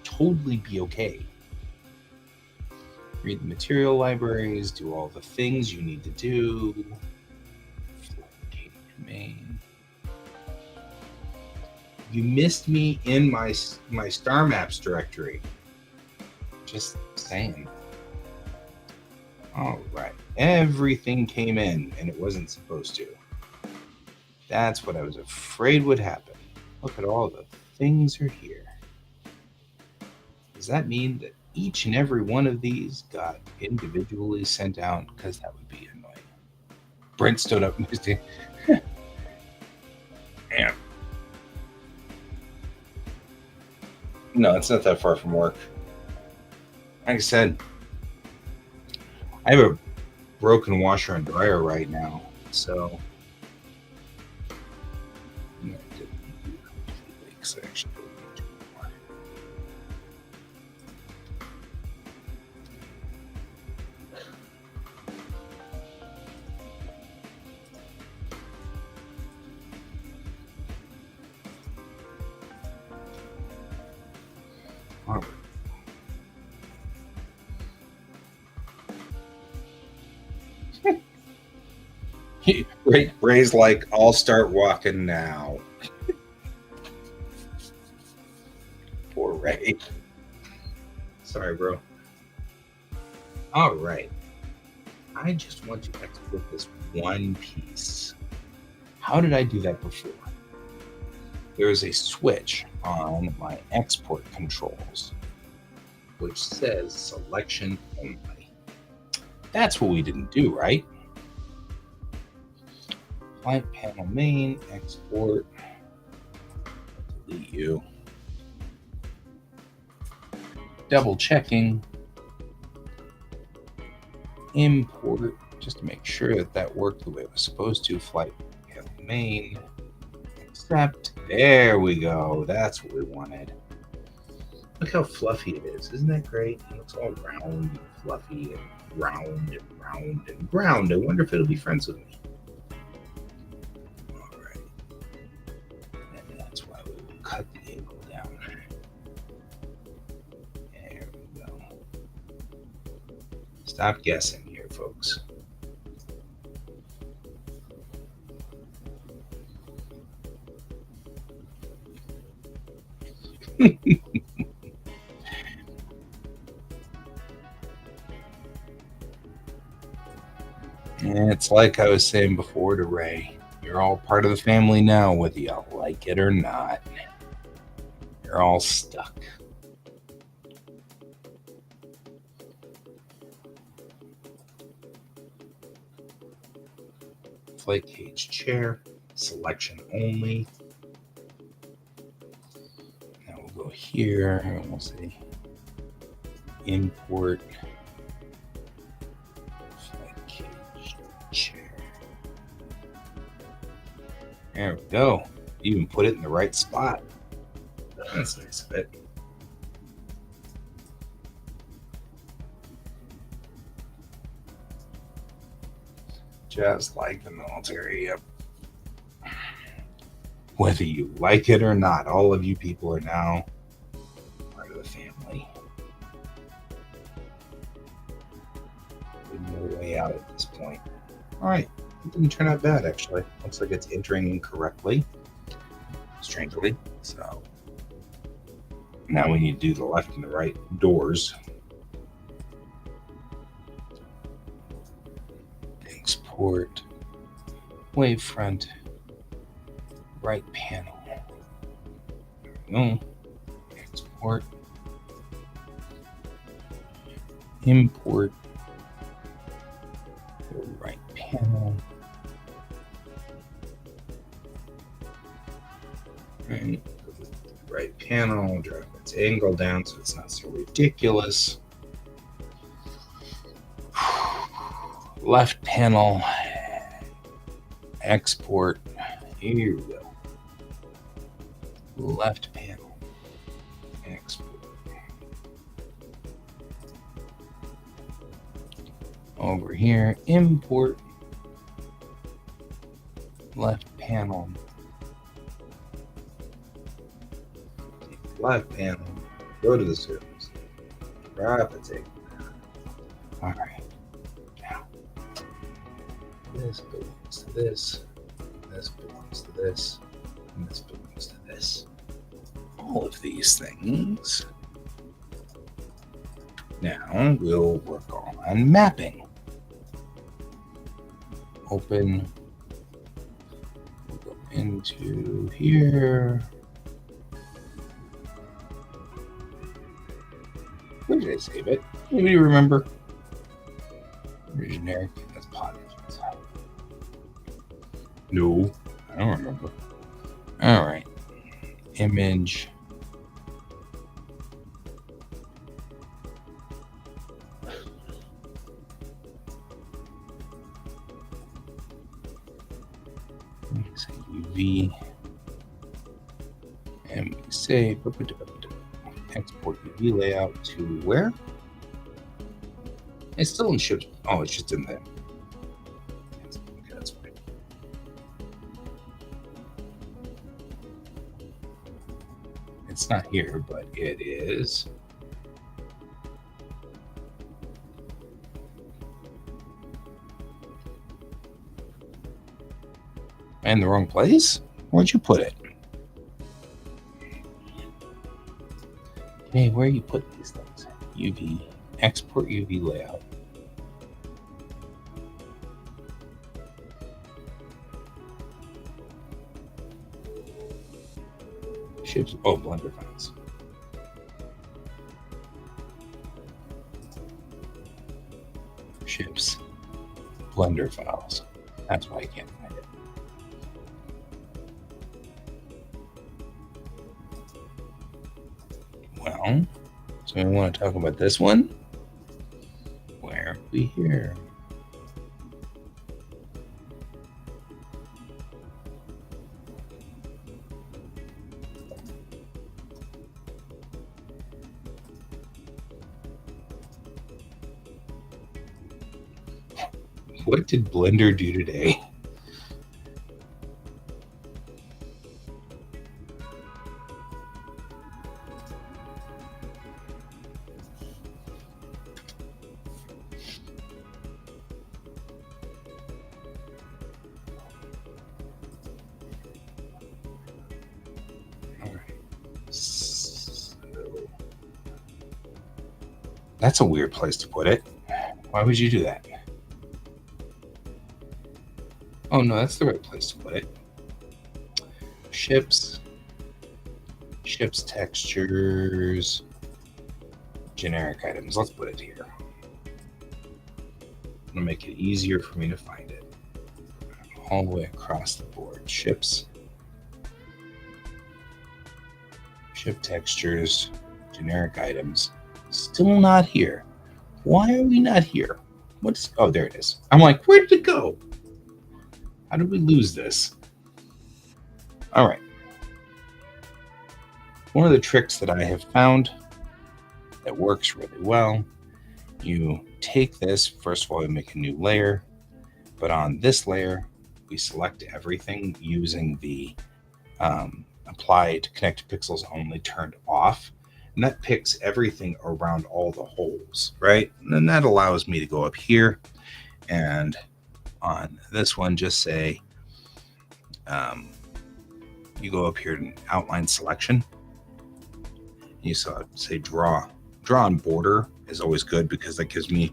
totally be okay. Read the material libraries, do all the things you need to do. Main. You missed me in my star maps directory. Just saying. All right, everything came in, and it wasn't supposed to. That's what I was afraid would happen. Look at all the things are here. Does that mean that each and every one of these got individually sent out? Because that would be annoying. Brent stood up and just yeah. No, it's not that far from work. Like I said, I have a broken washer and dryer right now, so actually all right. Ray's like, I'll start walking now. Poor Ray. Sorry, bro. All right. I just want to export this one piece. How did I do that before? There is a switch on my export controls, which says selection only. That's what we didn't do, right? Flight panel main, export, delete you. Double checking, import, just to make sure that that worked the way it was supposed to. Flight panel main, accept. There we go. That's what we wanted. Look how fluffy it is. Isn't that great? It looks all round and fluffy and round and round and round. I wonder if it'll be friends with me. All right. And that's why we will cut the angle down. There we go. Stop guessing here, folks. It's like I was saying before to Ray. You're all part of the family now, whether you like it or not. You're all stuck. Flight cage chair, selection only. Now we'll go here and we'll say import flight cage chair. There we go. Even put it in the right spot. That's nice of it. Just like the military, yep. Whether you like it or not, all of you people are now part of the family. No way out at this point. All right, it didn't turn out bad actually. Looks like it's entering incorrectly, strangely. So now we need to do the left and the right doors. Export, wavefront, right panel. There we go. Export, import, the right panel. Right panel, drop its angle down so it's not so ridiculous. Left panel, export, here we go. Left panel, export. Over here, import, left panel. Take the left panel, go to the surface, drop its angle down. All right. This belongs to this, this belongs to this, and this belongs to this. All of these things. Now we'll work on mapping. Open, we'll go into here. Where did I save it? Anybody remember? Generic, that's pod. No, I don't remember. All right. Image. Say UV. And we say export UV layout to where? It's still in ships. Oh, it's just in there. It's not here, but it is. In the wrong place? Where'd you put it? Hey, where you put these things? UV. Export UV layout. Ships. Oh, Blender files. Ships. Blender files. That's why I can't find it. Well, so we want to talk about this one. Where are we here? What did Blender do today? That's a weird place to put it. Why would you do that? Oh no, that's the right place to put it. Ships textures, generic items. Let's put it here. I'm gonna make it easier for me to find it. All the way across the board. Ships, ship textures, generic items. Still not here. Why are we not here? What's, oh, there it is. I'm like, where did it go? How did we lose this? All right. One of the tricks that I have found that works really well, you take this, first of all, you make a new layer, but on this layer, we select everything using the apply to connect to pixels only turned off. And that picks everything around all the holes, right? And then that allows me to go up here and on this one, just say, you go up here to outline selection. You saw say draw on border is always good because that gives me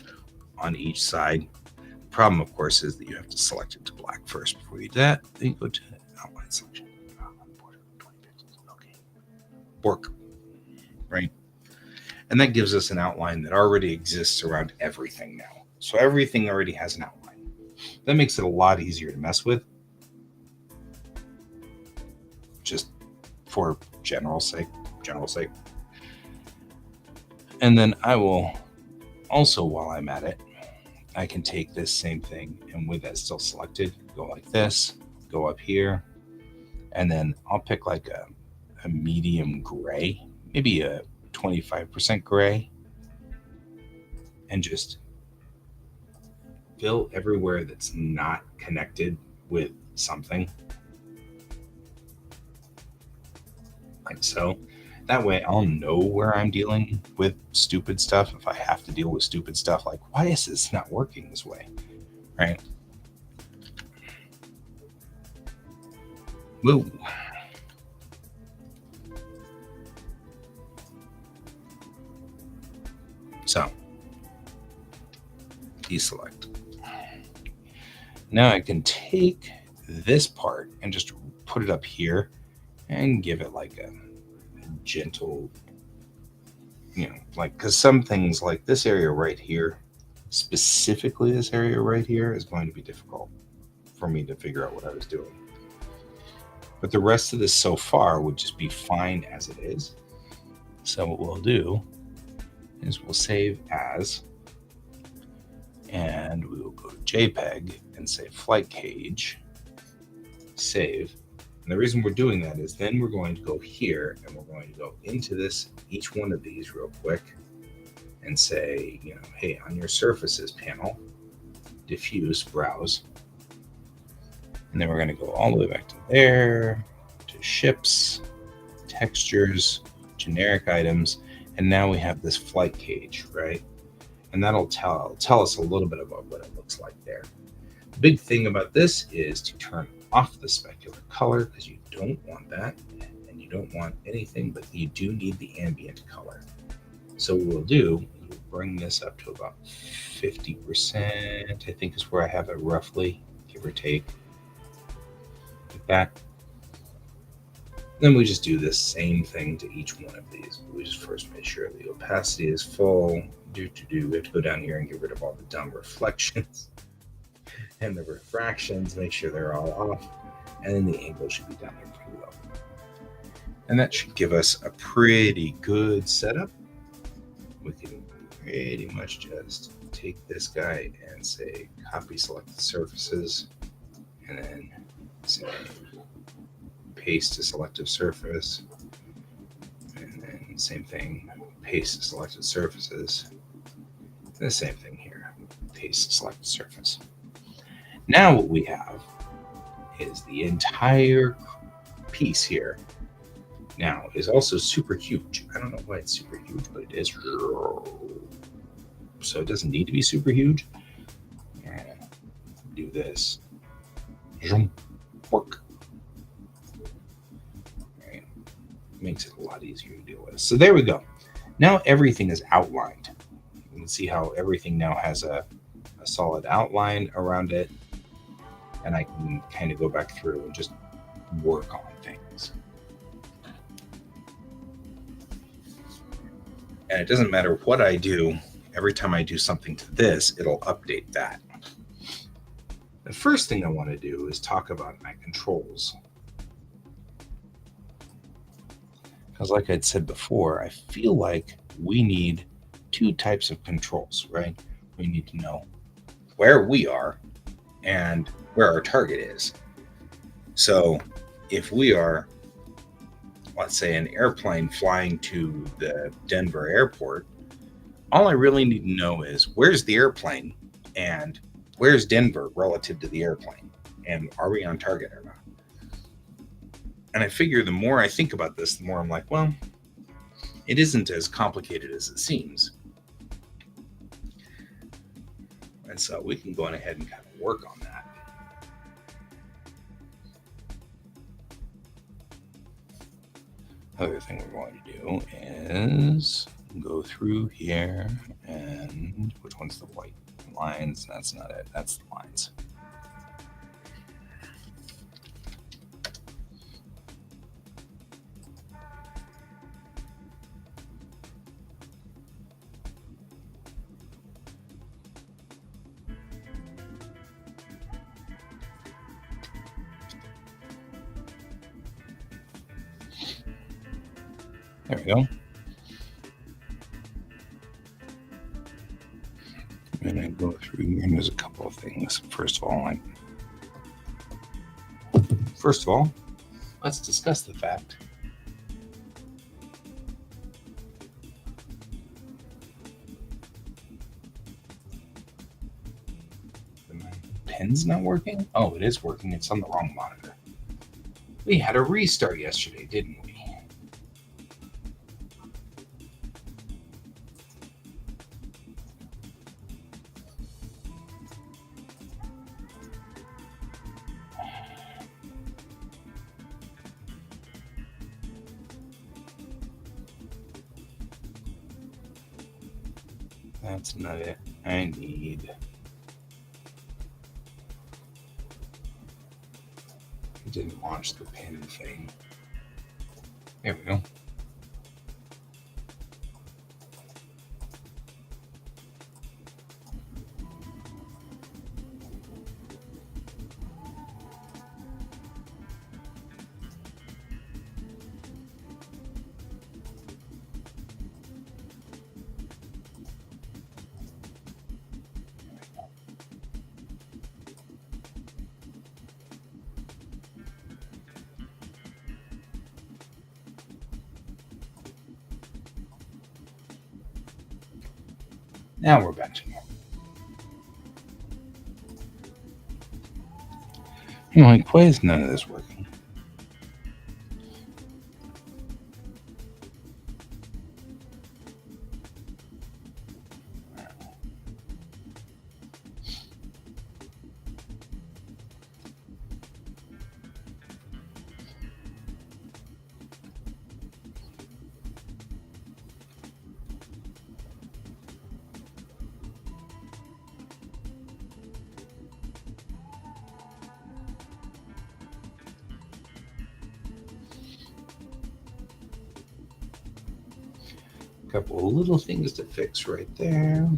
on each side. The problem, of course, is that you have to select it to black first before you do that. Then you go to outline selection. Border, 20 pixels. Okay. Work. Right? And that gives us an outline that already exists around everything now. So everything already has an outline. That makes it a lot easier to mess with. Just for general sake. And then I will also, while I'm at it, I can take this same thing and with that still selected, go like this, go up here, and then I'll pick like a medium gray, maybe a 25% gray, and just fill everywhere that's not connected with something. Like so. That way I'll know where I'm dealing with stupid stuff. If I have to deal with stupid stuff, like, why is this not working this way? Right? Woo. So, deselect. Now I can take this part and just put it up here and give it like a gentle, like, because some things like this area right here, specifically this area right here, is going to be difficult for me to figure out what I was doing. But the rest of this so far would just be fine as it is. So what we'll do is we'll save as, and we will go to JPEG and say flight cage, save. And the reason we're doing that is then we're going to go here and we're going to go into this, each one of these real quick and say, hey, on your surfaces panel, diffuse, browse. And then we're going to go all the way back to there, to ships, textures, generic items. And now we have this flight cage, right? And that'll tell us a little bit about what it looks like there. The big thing about this is to turn off the specular color because you don't want that, and you don't want anything, but you do need the ambient color. So what we'll do, we'll bring this up to about 50%, I think is where I have it roughly, give or take. Like that. Then we just do this same thing to each one of these. We just first make sure the opacity is full. We have to go down here and get rid of all the dumb reflections and the refractions, make sure they're all off. And then the angle should be down there pretty low. And that should give us a pretty good setup. We can pretty much just take this guy and say copy selected surfaces, and then say paste to selective surface, and then same thing, paste to selected surfaces, and the same thing here, paste to selected surface. Now what we have is the entire piece here now is also super huge. I don't know why it's super huge, but it is. So it doesn't need to be super huge. Do this. Work. Right. Makes it a lot easier to deal with. So there we go. Now everything is outlined. You can see how everything now has a solid outline around it. And I can kind of go back through and just work on things. And it doesn't matter what I do, every time I do something to this, it'll update that. The first thing I want to do is talk about my controls. Because like I'd said before, I feel like we need two types of controls, right? We need to know where we are and where our target is. So if we are, let's say, an airplane flying to the Denver airport, all I really need to know is where's the airplane and where's Denver relative to the airplane, and are we on target or not? And I figure the more I think about this, the more I'm like, well, it isn't as complicated as it seems. And so we can go on ahead and kind of work on that. Other thing we're going to do is go through here, and which one's the white lines? That's not it. That's the lines. There we go. And I go through here, and there's a couple of things. First of all, let's discuss the fact that my pen's not working. Oh, it is working. It's on the wrong monitor. We had a restart yesterday, didn't we? That's not it. I need... It didn't launch the pen thing. There we go. Now we're back to normal. I'm like, why is none of this working? couple of little things to fix right there.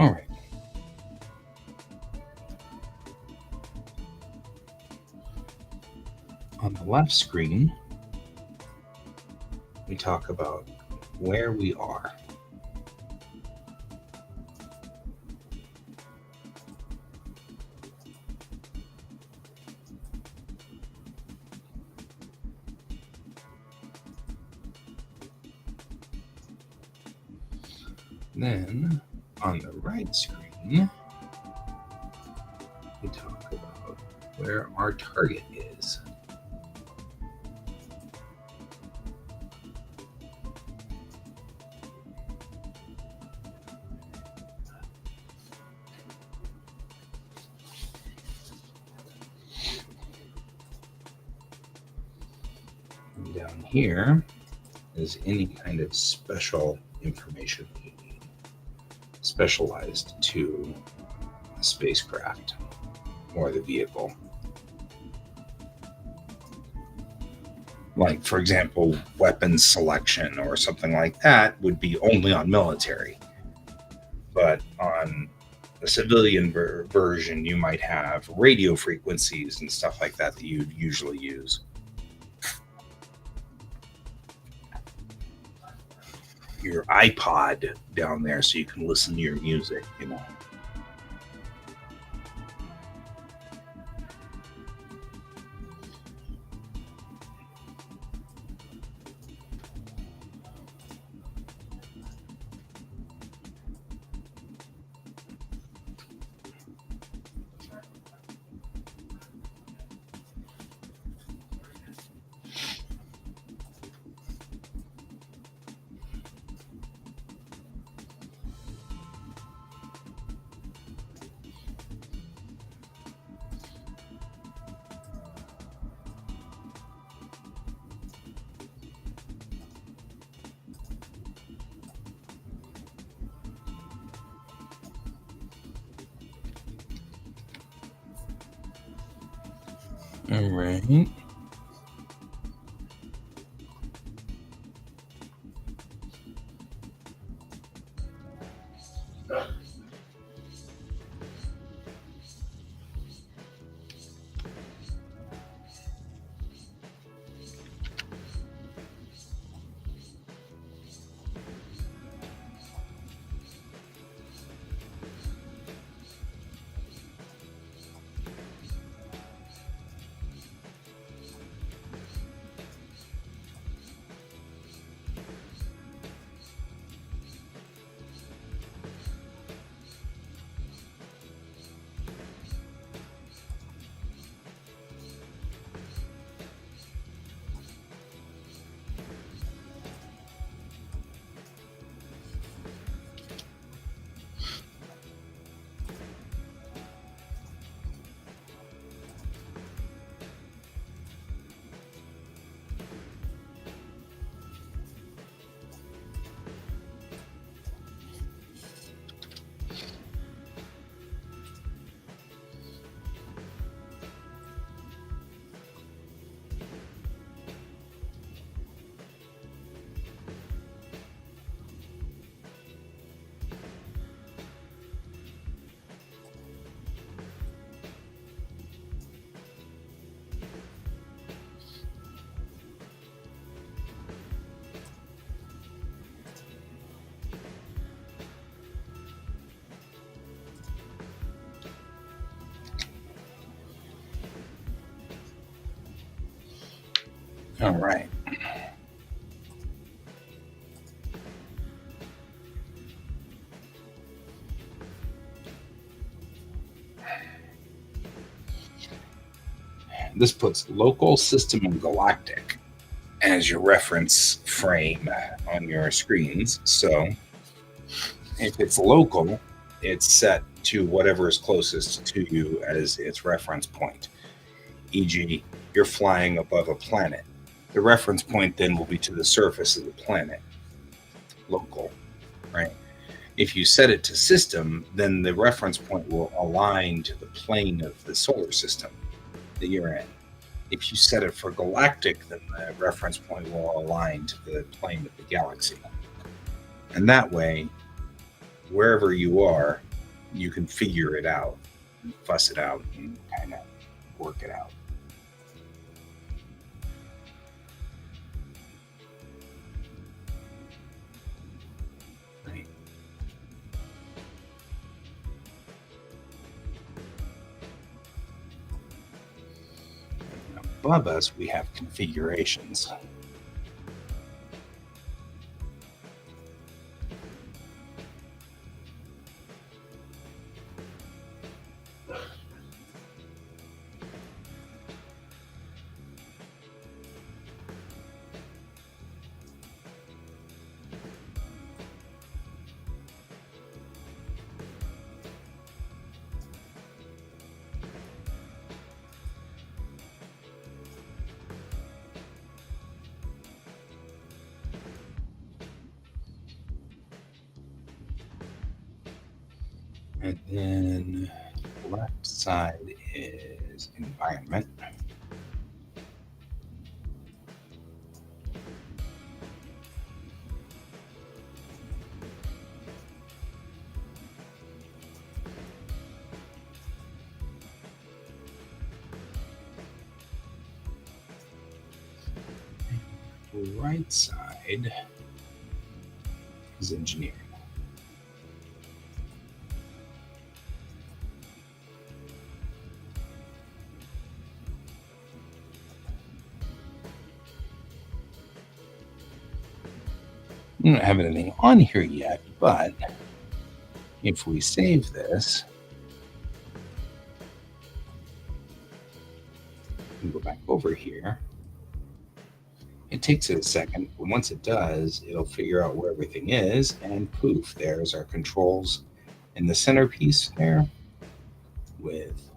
All right. On the left screen, we talk about where we are. Then, on the right screen, we talk about where our target is. And down here is any kind of special information we need, specialized to the spacecraft or the vehicle. Like, for example, weapons selection or something like that would be only on military. But on a civilian version, you might have radio frequencies and stuff like that that you'd usually use. Your iPod down there so you can listen to your music, you know. All right. All right. This puts local, system, and galactic as your reference frame on your screens. So if it's local, it's set to whatever is closest to you as its reference point. E.g., you're flying above a planet. The reference point then will be to the surface of the planet, local, right? If you set it to system, then the reference point will align to the plane of the solar system that you're in. If you set it for galactic, then the reference point will align to the plane of the galaxy. And that way, wherever you are, you can figure it out and fuss it out and kind of work it out. Right. Above us, we have configurations. And then the left side is environment. The right side is engineering. I don't have anything on here yet, but if we save this and go back over here, it takes it a second, but once it does, it'll figure out where everything is, and poof, there's our controls in the centerpiece there with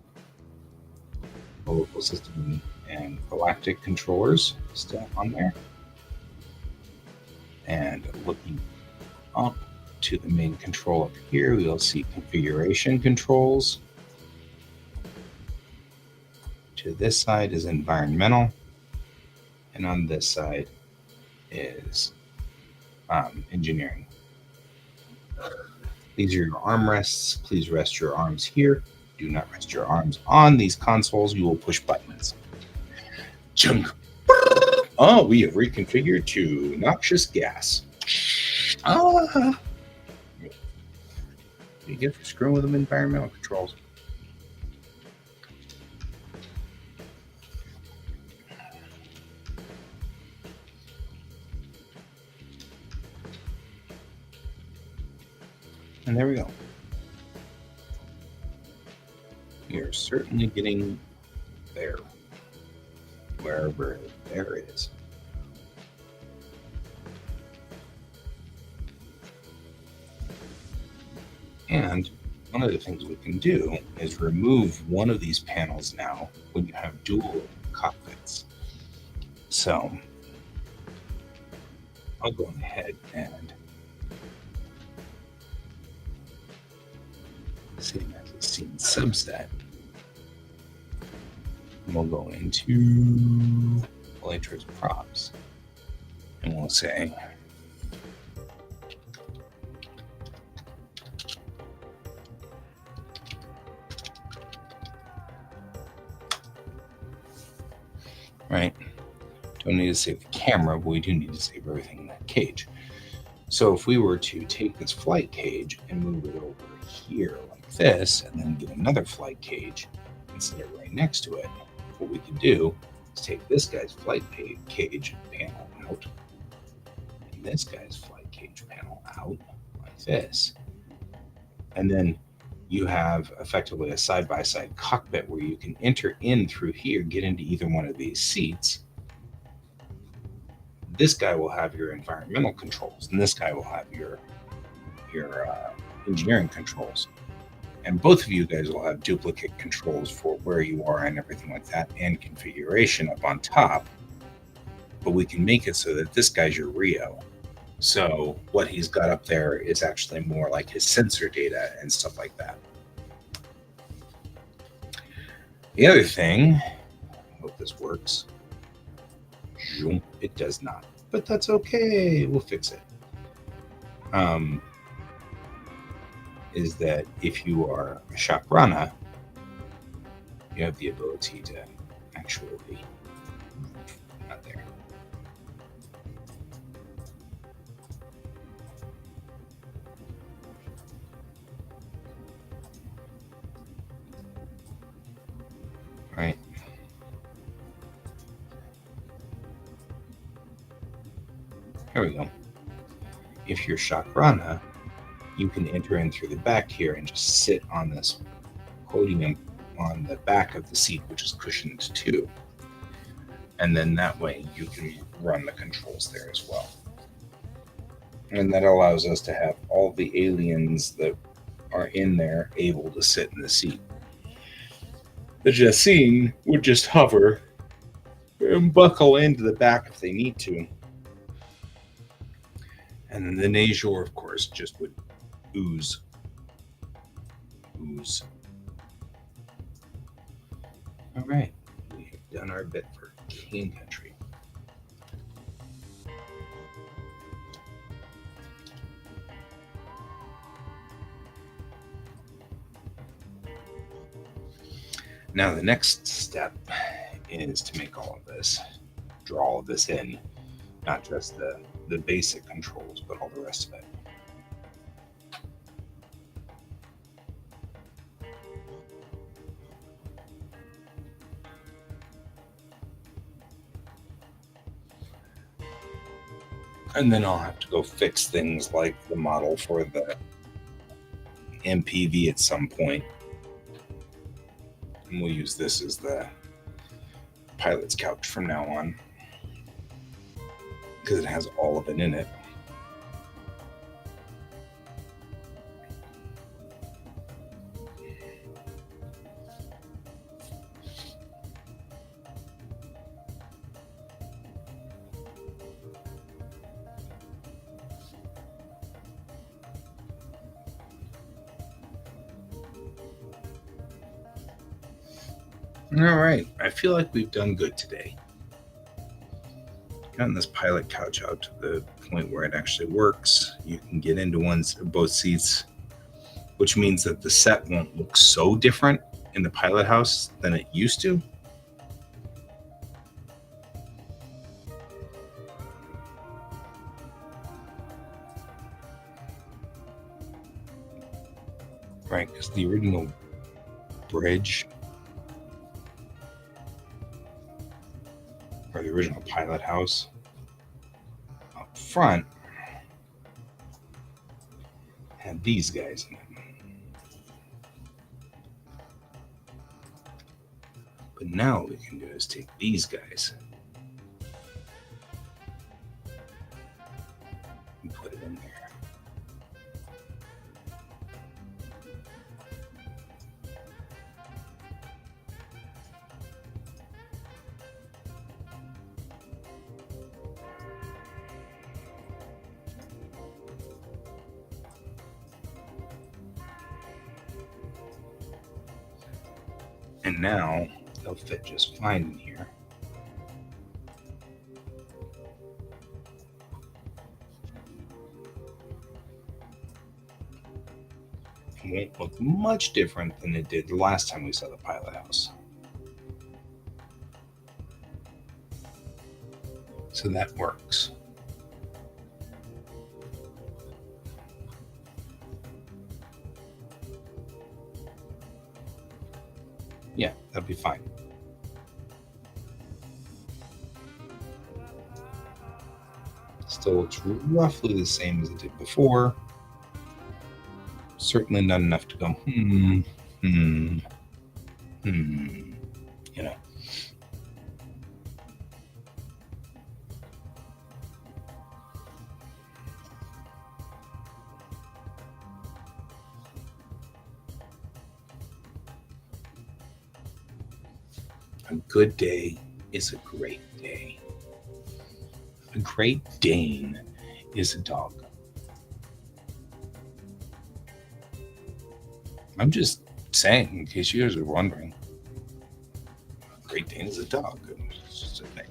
the local system and galactic controllers still on there. And looking up to the main control up here, we'll see configuration controls. To this side is environmental, and on this side is engineering. These are your armrests. Please rest your arms here. Do not rest your arms on these consoles. You will push buttons. Chunk. Oh, we have reconfigured to noxious gas. Ah. You get for screwing with them environmental controls. And there we go. You're certainly getting there, wherever there is. And one of the things we can do is remove one of these panels now when you have dual cockpits. So I'll go ahead and save as a scene subset. And we'll go into Elytra's props, and we'll say right. Don't need to save the camera, but we do need to save everything in that cage. So if we were to take this flight cage and move it over here like this, and then get another flight cage and set it right next to it, what we can do is take this guy's flight cage panel out, and this guy's flight cage panel out, like this. And then you have effectively a side-by-side cockpit where you can enter in through here, get into either one of these seats. This guy will have your environmental controls, and this guy will have your engineering controls. And both of you guys will have duplicate controls for where you are and everything like that, and configuration up on top. But we can make it so that this guy's your Rio. So what he's got up there is actually more like his sensor data and stuff like that. The other thing, I hope this works. It does not, but that's okay. We'll fix it. Is that if you are a Shakrana, you have the ability to actually, not there. Right. There we go. If you're Shakrana, you can enter in through the back here and just sit on this podium on the back of the seat, which is cushioned too. And then that way you can run the controls there as well. And that allows us to have all the aliens that are in there able to sit in the seat. The Jacine would just hover and buckle into the back if they need to. And then the Najor, of course, just would ooze. All right, we have done our bit for King Country. Now the next step is to make all of this, draw all of this in, not just the basic controls, but all the rest of it. And then I'll have to go fix things like the model for the MPV at some point. And we'll use this as the pilot's couch from now on, because it has all of it in it. All right, I feel like we've done good today. Gotten this pilot couch out to the point where it actually works. You can get into both seats, which means that the set won't look so different in the pilot house than it used to. Right, because the original bridge, or the original pilot house up front, had these guys in it. But now what we can do is take these guys and put it in there. And now they'll fit just fine in here. It won't look much different than it did the last time we saw the pilot house. So that works. Yeah, that'd be fine. still looks roughly the same as it did before. Certainly not enough to go, you know. A good day is a great day. A Great Dane is a dog. I'm just saying, in case you guys are wondering. A Great Dane is a dog. It's just a thing.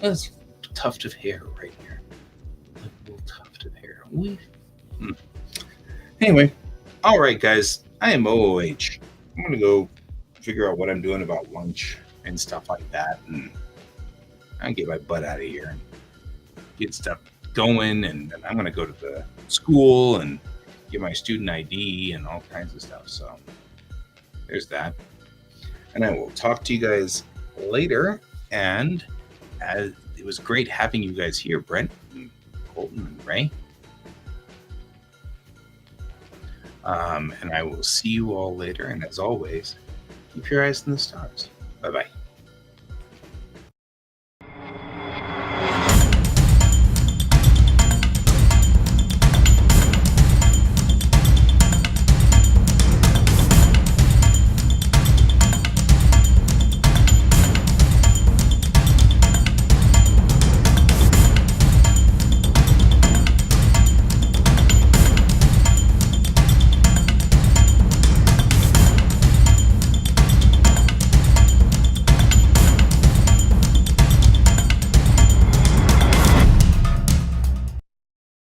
That's a tuft of hair right here. A little tuft of hair. Anyway, all right, guys. I am OOH. I'm gonna go figure out what I'm doing about lunch and stuff like that, and I can get my butt out of here and get stuff going. And then I'm gonna go to the school and get my student ID and all kinds of stuff. So there's that. And I will talk to you guys later. And it was great having you guys here, Brent, and Colton, and Ray. And I will see you all later. And as always, keep your eyes on the stars. Bye-bye.